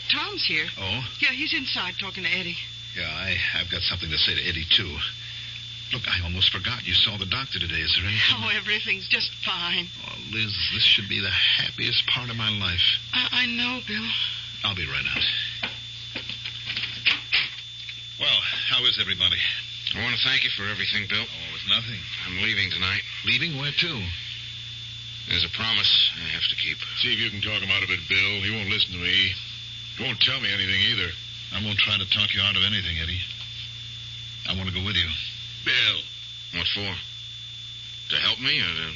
Tom's here. Oh? Yeah, he's inside talking to Eddie. Yeah, I've got something to say to Eddie, too. Look, I almost forgot you saw the doctor today. Is there anything? Oh, everything's just fine. Oh, Liz, this should be the happiest part of my life. I know, Bill. I'll be right out. Well, how is everybody? I want to thank you for everything, Bill. Oh, it's nothing. I'm leaving tonight. Leaving? Where to? There's a promise I have to keep. See if you can talk him out of it, Bill. He won't listen to me. He won't tell me anything either. I won't try to talk you out of anything, Eddie. I want to go with you. Bill. What for? To help me or to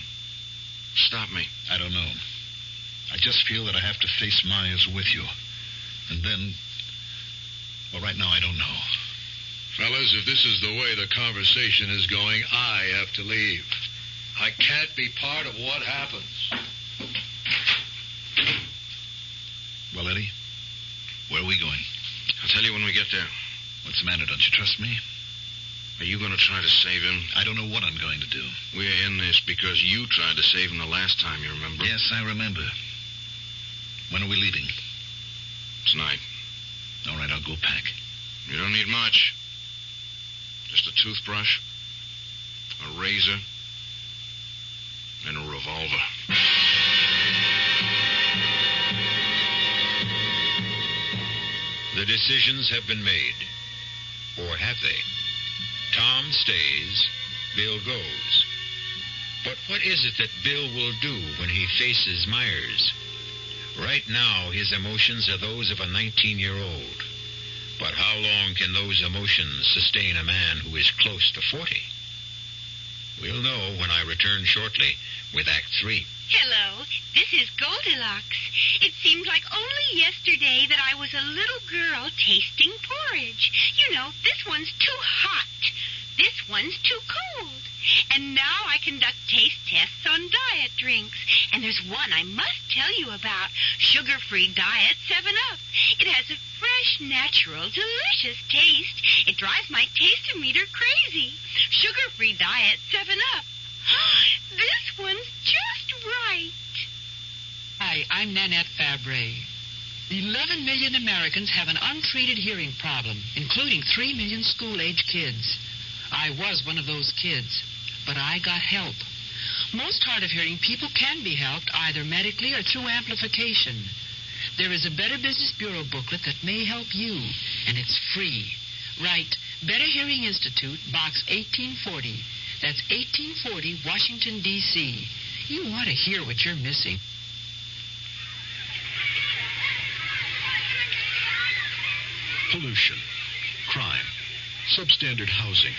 stop me? I don't know. I just feel that I have to face Myers with you. And then... Well, right now I don't know. Fellas, if this is the way the conversation is going, I have to leave. I can't be part of what happens. Well, Eddie, where are we going? I'll tell you when we get there. What's the matter? Don't you trust me? Are you going to try to save him? I don't know what I'm going to do. We're in this because you tried to save him the last time, you remember? Yes, I remember. When are we leaving? Tonight. All right, I'll go pack. You don't need much. Just a toothbrush, a razor, and a revolver. The decisions have been made. Or have they? Tom stays, Bill goes. But what is it that Bill will do when he faces Myers? Right now, his emotions are those of a 19-year-old. But how long can those emotions sustain a man who is close to 40? We'll know when I return shortly with Act 3. Hello, this is Goldilocks. It seemed like only yesterday that I was a little girl tasting porridge. You know, this one's too hot. This one's too cold. And now I conduct taste tests on diet drinks. And there's one I must tell you about. Sugar-free diet 7-Up. It has a fresh fresh, natural, delicious taste. It drives my taster meter crazy. Sugar-free diet, 7-Up. This one's just right. Hi, I'm Nanette Fabre. 11 million Americans have an untreated hearing problem, including 3 million school-age kids. I was one of those kids, but I got help. Most hard-of-hearing people can be helped either medically or through amplification. There is a Better Business Bureau booklet that may help you, and it's free. Write Better Hearing Institute, Box 1840. That's 1840, Washington, D.C. You want to hear what you're missing. Pollution, crime, substandard housing,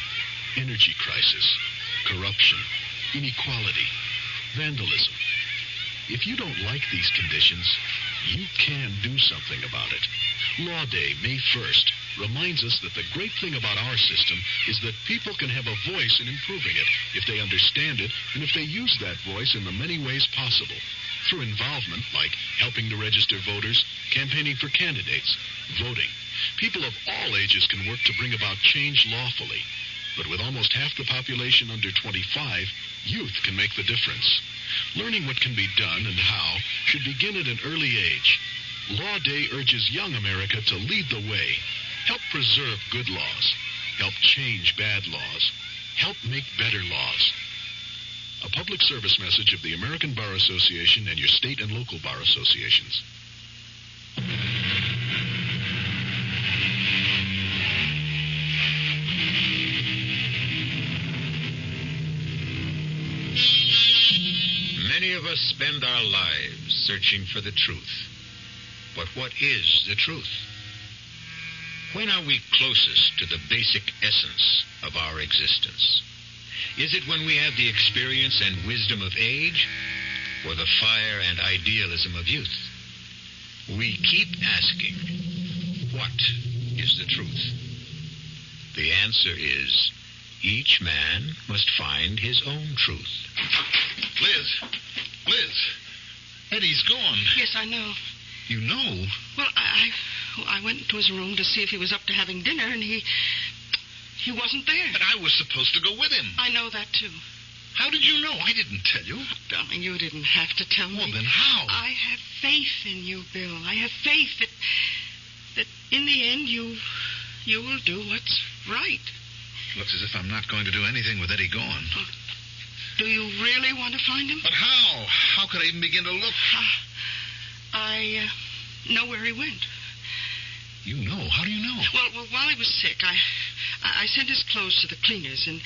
energy crisis, corruption, inequality, vandalism. If you don't like these conditions, you can do something about it. Law Day, May 1st, reminds us that the great thing about our system is that people can have a voice in improving it if they understand it and if they use that voice in the many ways possible. Through involvement, like helping to register voters, campaigning for candidates, voting. People of all ages can work to bring about change lawfully. But with almost half the population under 25, youth can make the difference. Learning what can be done and how should begin at an early age. Law Day urges young America to lead the way. Help preserve good laws. Help change bad laws. Help make better laws. A public service message of the American Bar Association and your state and local bar associations. Many of us spend our lives searching for the truth. But what is the truth? When are we closest to the basic essence of our existence? Is it when we have the experience and wisdom of age, or the fire and idealism of youth? We keep asking, what is the truth? The answer is, each man must find his own truth. Liz, Eddie's gone. Yes, I know. You know? Well, I went into his room to see if he was up to having dinner, and he wasn't there. But I was supposed to go with him. I know that, too. How did you know? I didn't tell you. Darling, you didn't have to tell me. Well, then how? I have faith in you, Bill. I have faith that in the end you will do what's right. Looks as if I'm not going to do anything with Eddie gone. Well, do you really want to find him? But how? How could I even begin to look? I know where he went. You know? How do you know? Well, while he was sick, I sent his clothes to the cleaners, and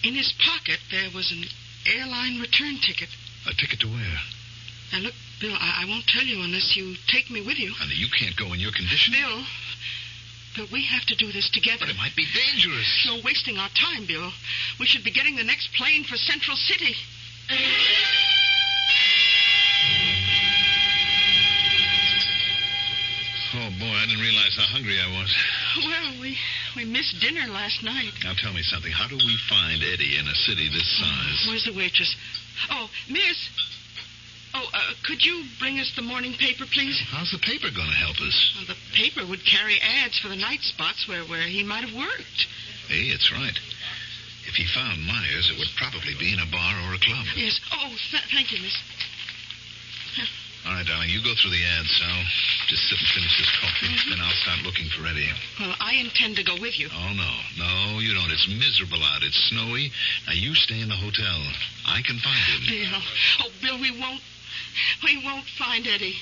in his pocket there was an airline return ticket. A ticket to where? Now, look, Bill, I won't tell you unless you take me with you. Honey, you can't go in your condition. Bill, we have to do this together. But it might be dangerous. You're wasting our time, Bill. We should be getting the next plane for Central City. Oh, boy, I didn't realize how hungry I was. Well, we missed dinner last night. Now, tell me something. How do we find Eddie in a city this size? Where's the waitress? Oh, miss. Could you bring us the morning paper, please? How's the paper going to help us? Well, the paper would carry ads for the night spots where he might have worked. Hey, it's right. If he found Myers, it would probably be in a bar or a club. Yes. Oh, thank you, miss. All right, darling, you go through the ads, Sal. Just sit and finish this coffee. Mm-hmm. Then I'll start looking for Eddie. Well, I intend to go with you. Oh, no. No, you don't. It's miserable out. It's snowy. Now, you stay in the hotel. I can find him. Bill. Oh, Bill, we won't find Eddie.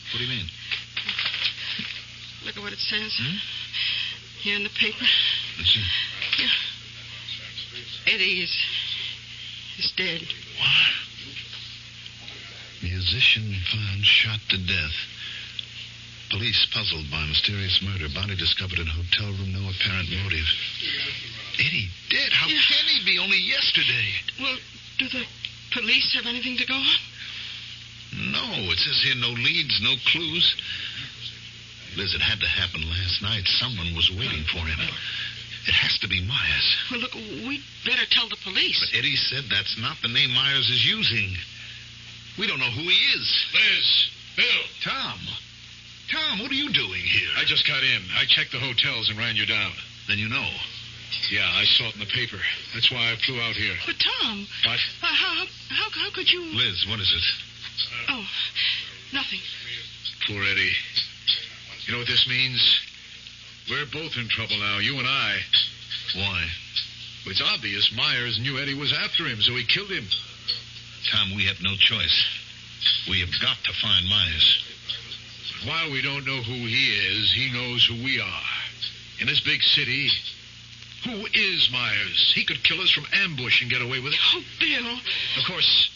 What do you mean? Look at what it says. Hmm? Here in the paper. Let's see. Yeah. Eddie is dead. What? Musician found shot to death. Police puzzled by mysterious murder. Body discovered in hotel room. No apparent motive. Eddie dead? How can he be? Only yesterday. Well, do the police have anything to go on? No. It says here no leads, no clues. Liz, it had to happen last night. Someone was waiting for him. It has to be Myers. Well, look, we'd better tell the police. But Eddie said that's not the name Myers is using. We don't know who he is. Liz, Bill. Tom. Tom, what are you doing here? I just got in. I checked the hotels and ran you down. Then you know. Yeah, I saw it in the paper. That's why I flew out here. But, Tom... What? How could you... Liz, what is it? Oh, nothing. Poor Eddie. You know what this means? We're both in trouble now, you and I. Why? Well, it's obvious Myers knew Eddie was after him, so he killed him. Tom, we have no choice. We have got to find Myers. But while we don't know who he is, he knows who we are. In this big city, who is Myers? He could kill us from ambush and get away with it. Oh, Bill. Of course,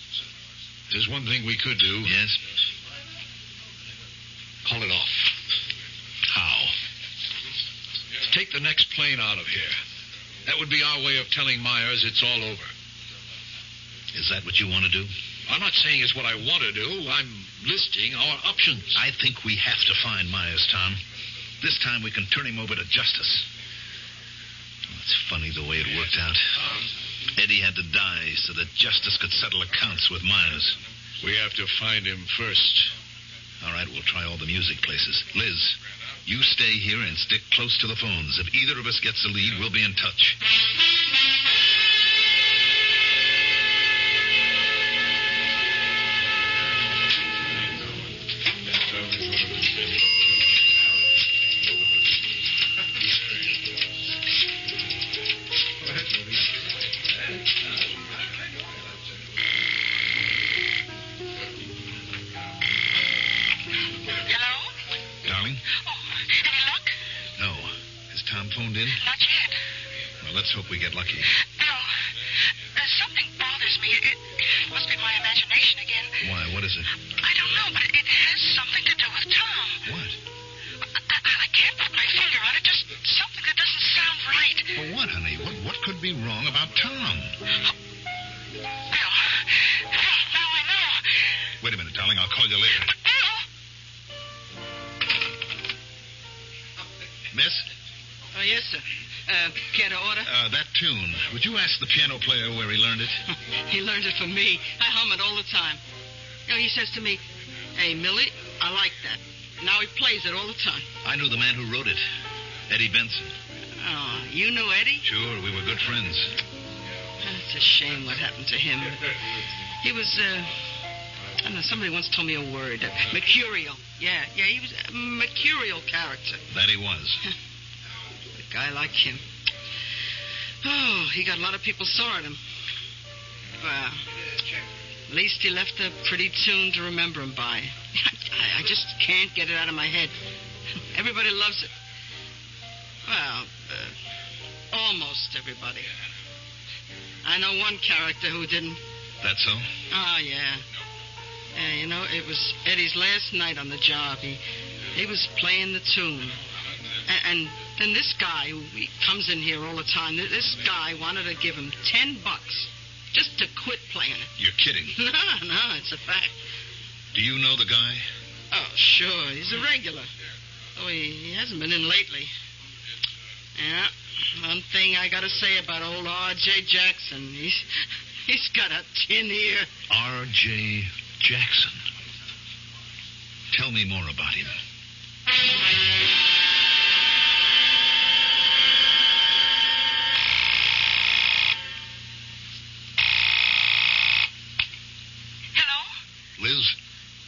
there's one thing we could do. Yes? Call it off. How? Take the next plane out of here. That would be our way of telling Myers it's all over. Is that what you want to do? I'm not saying it's what I want to do. I'm listing our options. I think we have to find Myers, Tom. This time we can turn him over to justice. Oh, it's funny the way it worked out. Eddie had to die so that justice could settle accounts with Myers. We have to find him first. All right, we'll try all the music places. Liz, you stay here and stick close to the phones. If either of us gets a lead, we'll be in touch. Let's hope we get lucky. Bill, something bothers me. It must be my imagination again. Why? What is it? I don't know, but it has something to do with Tom. What? I can't put my finger on it. Just something that doesn't sound right. Well, what, honey? What could be wrong about Tom? Bill, now I know. Wait a minute, darling. I'll call you later. But Bill! Miss? Oh, yes, sir. Care to order? That tune. Would you ask the piano player where he learned it? He learned it from me. I hum it all the time. You know, he says to me, "Hey, Millie, I like that." Now he plays it all the time. I knew the man who wrote it, Eddie Benson. Oh, you knew Eddie? Sure, we were good friends. It's a shame what happened to him. He was, I don't know, somebody once told me a word. Mercurial. Yeah, he was a mercurial character. That he was. A guy like him. Oh, he got a lot of people sore at him. Well, at least he left a pretty tune to remember him by. I just can't get it out of my head. Everybody loves it. Well, almost everybody. I know one character who didn't. That so? Oh, yeah. Yeah, you know, it was Eddie's last night on the job. He was playing the tune. And then this guy who comes in here all the time, this guy wanted to give him $10 just to quit playing it. You're kidding. No, it's a fact. Do you know the guy? Oh, sure. He's a regular. Oh, he hasn't been in lately. Yeah, one thing I got to say about old R.J. Jackson, he's got a tin ear. R.J. Jackson. Tell me more about him. Liz,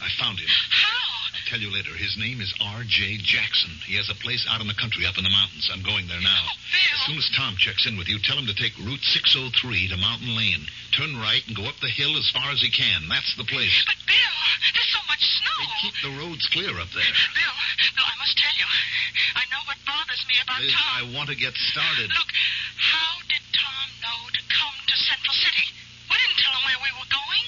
I found him. How? I'll tell you later. His name is R.J. Jackson. He has a place out in the country, up in the mountains. I'm going there now. Oh, Bill. As soon as Tom checks in with you, tell him to take Route 603 to Mountain Lane. Turn right and go up the hill as far as he can. That's the place. But, Bill, there's so much snow. They keep the roads clear up there. Bill, I must tell you. I know what bothers me about Liz, Tom. I want to get started. Look, how did Tom know to come to Central City? We didn't tell him where we were going.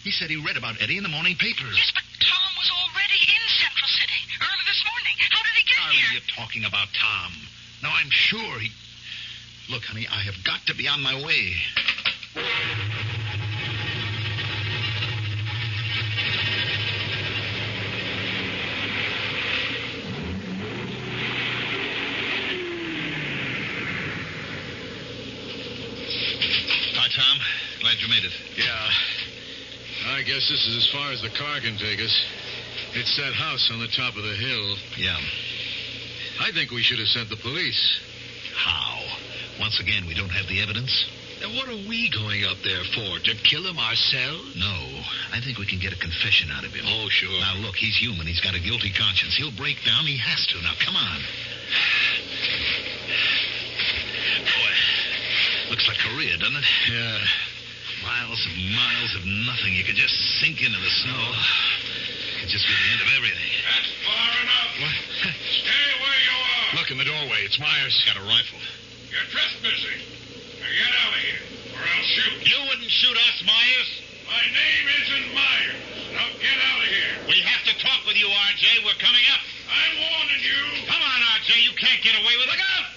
He said he read about Eddie in the morning paper. Yes, but Tom was already in Central City early this morning. How did he get here? You're talking about Tom. Now, I'm sure he... Look, honey, I have got to be on my way. Hi, Tom. Glad you made it. Yeah. I guess this is as far as the car can take us. It's that house on the top of the hill. Yeah. I think we should have sent the police. How? Once again, we don't have the evidence? And what are we going up there for? To kill him ourselves? No. I think we can get a confession out of him. Oh, sure. Now, look, he's human. He's got a guilty conscience. He'll break down. He has to. Now, come on. Boy, looks like Korea, doesn't it? Yeah. Miles and miles of nothing. You could just sink into the snow. It could just be the end of everything. That's far enough. What? Stay where you are. Look in the doorway. It's Myers. Got a rifle. You're trespassing. Now get out of here, or I'll shoot. You wouldn't shoot us, Myers. My name isn't Myers. Now get out of here. We have to talk with you, R.J. We're coming up. I'm warning you. Come on, R.J. You can't get away with it. Look out!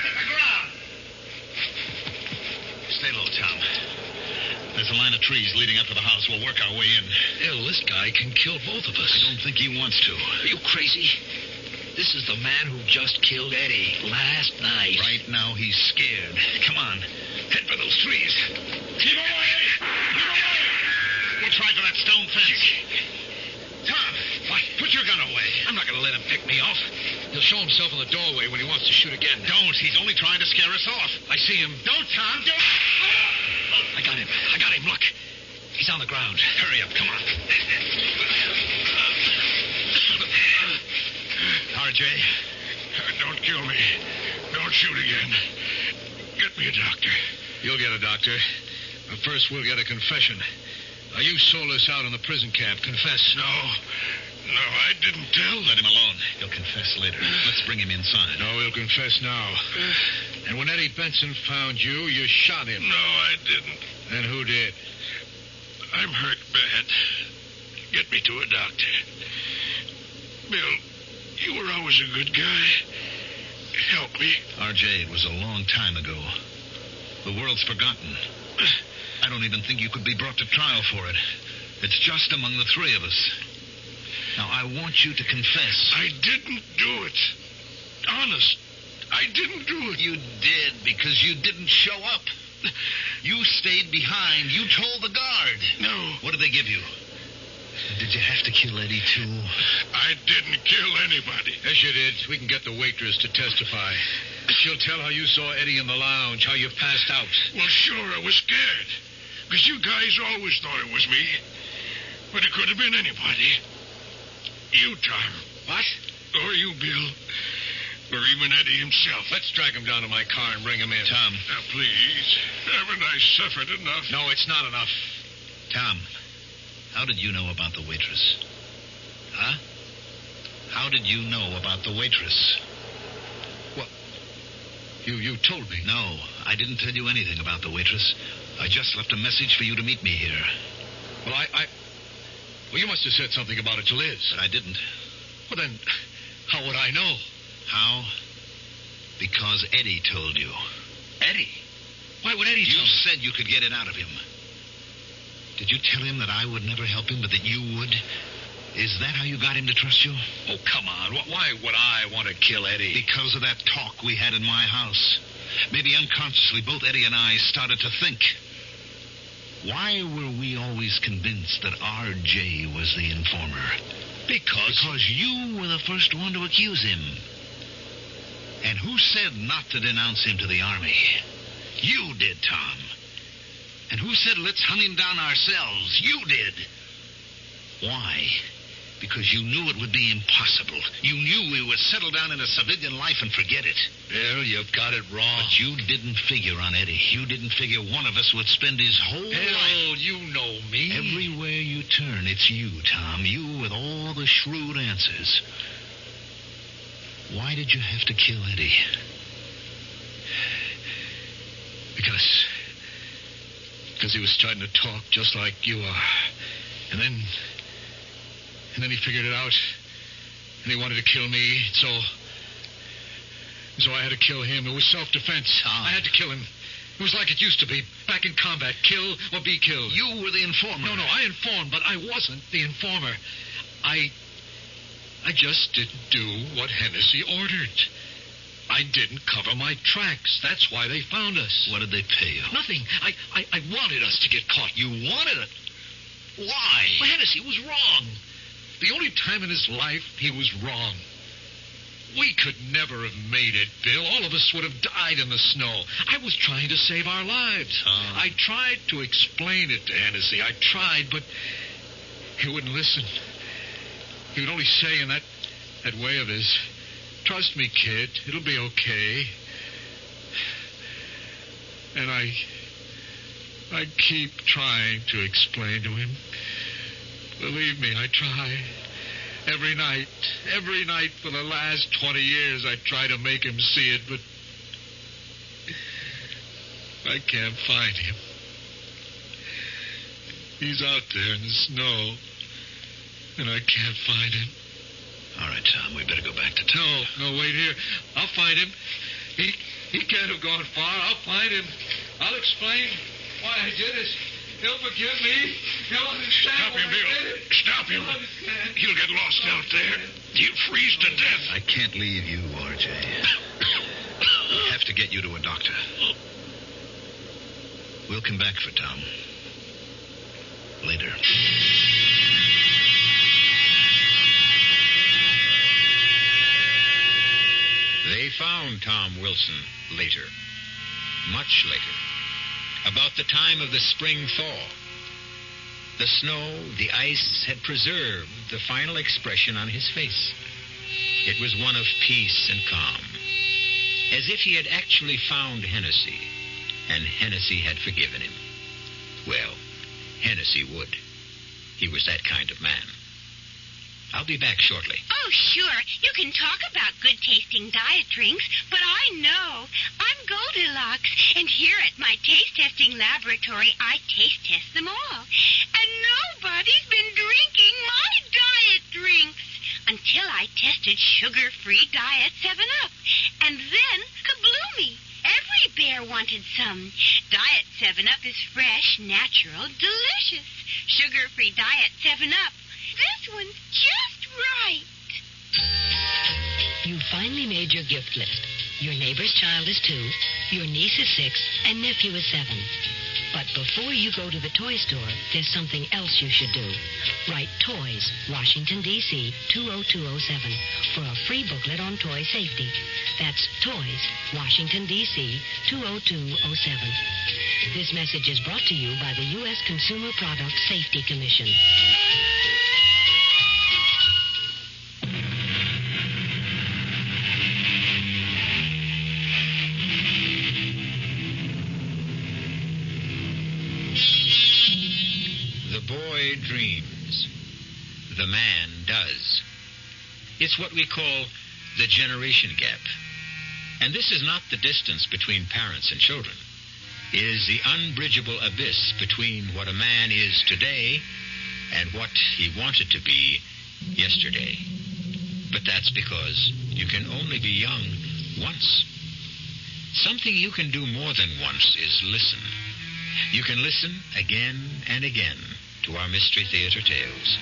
Hit the ground. Stay low, Tom. There's a line of trees leading up to the house. We'll work our way in. Hell, this guy can kill both of us. I don't think he wants to. Are you crazy? This is the man who just killed Eddie last night. Right now, he's scared. Come on. Head for those trees. Keep away! Keep away! We'll try for that stone fence. Tom, what? Put your gun away. I'm not going to let him pick me off. He'll show himself in the doorway when he wants to shoot again. Don't. He's only trying to scare us off. I see him. Don't, Tom. Don't. I got him. I got him. Look. He's on the ground. Hurry up. Come on. R.J. Don't kill me. Don't shoot again. Get me a doctor. You'll get a doctor. But first, we'll get a confession. Now, you sold us out in the prison camp. Confess. No, I didn't tell. Let him alone. He'll confess later. Let's bring him inside. No, he'll confess now. And when Eddie Benson found you, you shot him. No, I didn't. Then who did? I'm hurt bad. Get me to a doctor. Bill, you were always a good guy. Help me. R.J., it was a long time ago. The world's forgotten. I don't even think you could be brought to trial for it. It's just among the three of us. Now, I want you to confess. I didn't do it. Honest, I didn't do it. You did, because you didn't show up. You stayed behind. You told the guard. No. What did they give you? Did you have to kill Eddie, too? I didn't kill anybody. Yes, you did. We can get the waitress to testify. She'll tell how you saw Eddie in the lounge, how you passed out. Well, sure, I was scared. Because you guys always thought it was me. But it could have been anybody. You, Tom. What? Or you, Bill. Or even Eddie himself. Let's drag him down to my car and bring him in. Tom. Now, please. Haven't I suffered enough? No, it's not enough. Tom, how did you know about the waitress? Huh? How did you know about the waitress? What? You told me. No, I didn't tell you anything about the waitress. I just left a message for you to meet me here. Well, Well, you must have said something about it to Liz. But I didn't. Well, then, how would I know? How? Because Eddie told you. Eddie? Why would Eddie tell me? You said you could get it out of him. Did you tell him that I would never help him, but that you would? Is that how you got him to trust you? Oh, come on. Why would I want to kill Eddie? Because of that talk we had in my house. Maybe unconsciously, both Eddie and I started to think. Why were we always convinced that R.J. was the informer? Because you were the first one to accuse him. And who said not to denounce him to the army? You did, Tom. And who said let's hunt him down ourselves? You did. Why? Because you knew it would be impossible. You knew we would settle down in a civilian life and forget it. Bill, you've got it wrong. But you didn't figure on Eddie. You didn't figure one of us would spend his whole life. Bill, you know me. Everywhere you turn, it's you, Tom. You with all the shrewd answers. Why did you have to kill Eddie? Because he was starting to talk just like you are. And then he figured it out. And he wanted to kill me. So I had to kill him. It was self-defense. I had to kill him. It was like it used to be. Back in combat. Kill or be killed. You were the informer. No, I informed, but I wasn't the informer. I just didn't do what Hennessy ordered. I didn't cover my tracks. That's why they found us. What did they pay you? Nothing. I wanted us to get caught. You wanted it? Why? Well, Hennessy was wrong. The only time in his life he was wrong. We could never have made it, Bill. All of us would have died in the snow. I was trying to save our lives. I tried to explain it to Hennessy. I tried, but he wouldn't listen. He would only say in that way of his, "Trust me, kid. It'll be okay." And I keep trying to explain to him. Believe me, I try. Every night for the last 20 years, I try to make him see it, but I can't find him. He's out there in the snow, and I can't find him. All right, Tom, we better go back to town. No, wait here. I'll find him. He can't have gone far. I'll find him. I'll explain why I did it. He'll forgive me. He'll understand. Stop him, Bill. Stop him. He'll get lost out there. He'll freeze to death. I can't leave you, RJ. I have to get you to a doctor. We'll come back for Tom. Later. They found Tom Wilson later. Much later. About the time of the spring thaw. The snow, the ice had preserved the final expression on his face. It was one of peace and calm. As if he had actually found Hennessy, and Hennessy had forgiven him. Well, Hennessy would. He was that kind of man. I'll be back shortly. Oh, sure. You can talk about good-tasting diet drinks, but I know. I'm Goldilocks, and here at my taste-testing laboratory, I taste-test them all. And nobody's been drinking my diet drinks until I tested sugar-free Diet 7-Up. And then, kabloomy! Every bear wanted some. Diet 7-Up is fresh, natural, delicious. Sugar-free Diet 7-Up. This one's just right. You finally made your gift list. Your neighbor's child is 2, your niece is 6, and nephew is 7. But before you go to the toy store, there's something else you should do. Write Toys, Washington, D.C., 20207 for a free booklet on toy safety. That's Toys, Washington, D.C., 20207. This message is brought to you by the U.S. Consumer Product Safety Commission. Dreams. The man does. It's what we call the generation gap. And this is not the distance between parents and children. It is the unbridgeable abyss between what a man is today and what he wanted to be yesterday. But that's because you can only be young once. Something you can do more than once is listen. You can listen again and again to our Mystery Theater tales.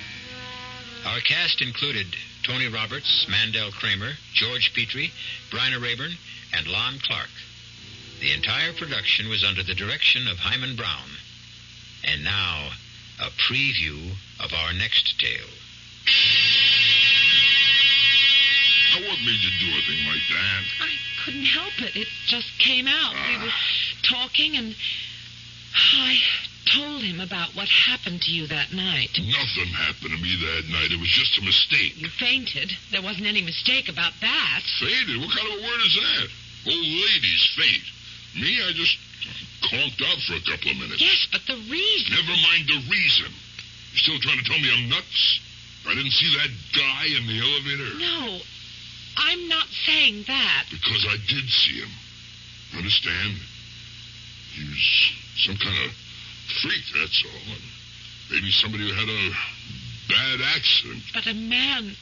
Our cast included Tony Roberts, Mandel Kramer, George Petrie, Bryna Raeburn, and Lon Clark. The entire production was under the direction of Hyman Brown. And now, a preview of our next tale. Now, what made you do a thing like that? I couldn't help it. It just came out. We were talking, and I told him about what happened to you that night. Nothing happened to me that night. It was just a mistake. You fainted. There wasn't any mistake about that. Fainted? What kind of a word is that? Old ladies faint. Me, I just conked out for a couple of minutes. Yes, but the reason... Never mind the reason. You still trying to tell me I'm nuts? I didn't see that guy in the elevator. No, I'm not saying that. Because I did see him. Understand? He was some kind of freak, that's all. And maybe somebody who had a bad accident. But a man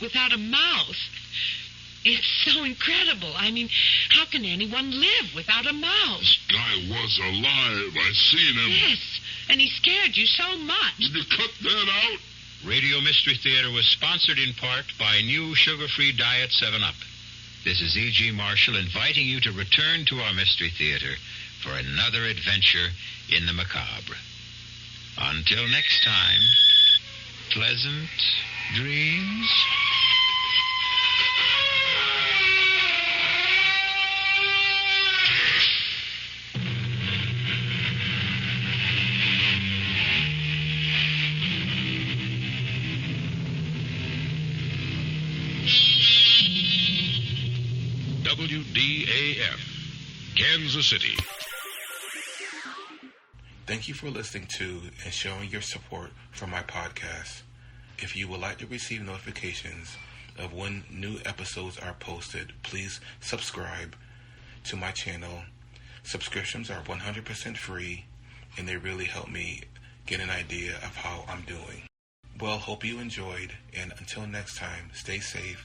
without a mouth... It's so incredible. I mean, how can anyone live without a mouth? This guy was alive. I'd seen him. Yes, and he scared you so much. Did you cut that out? Radio Mystery Theater was sponsored in part by new sugar-free Diet 7-Up. This is E.G. Marshall inviting you to return to our Mystery Theater for another adventure in the macabre. Until next time, Pleasant dreams. WDAF, Kansas City. Thank you for listening to and showing your support for my podcast. If you would like to receive notifications of when new episodes are posted, please subscribe to my channel. Subscriptions are 100% free, and they really help me get an idea of how I'm doing. Well, hope you enjoyed, and until next time, stay safe,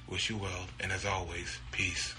wish you well, and as always, peace.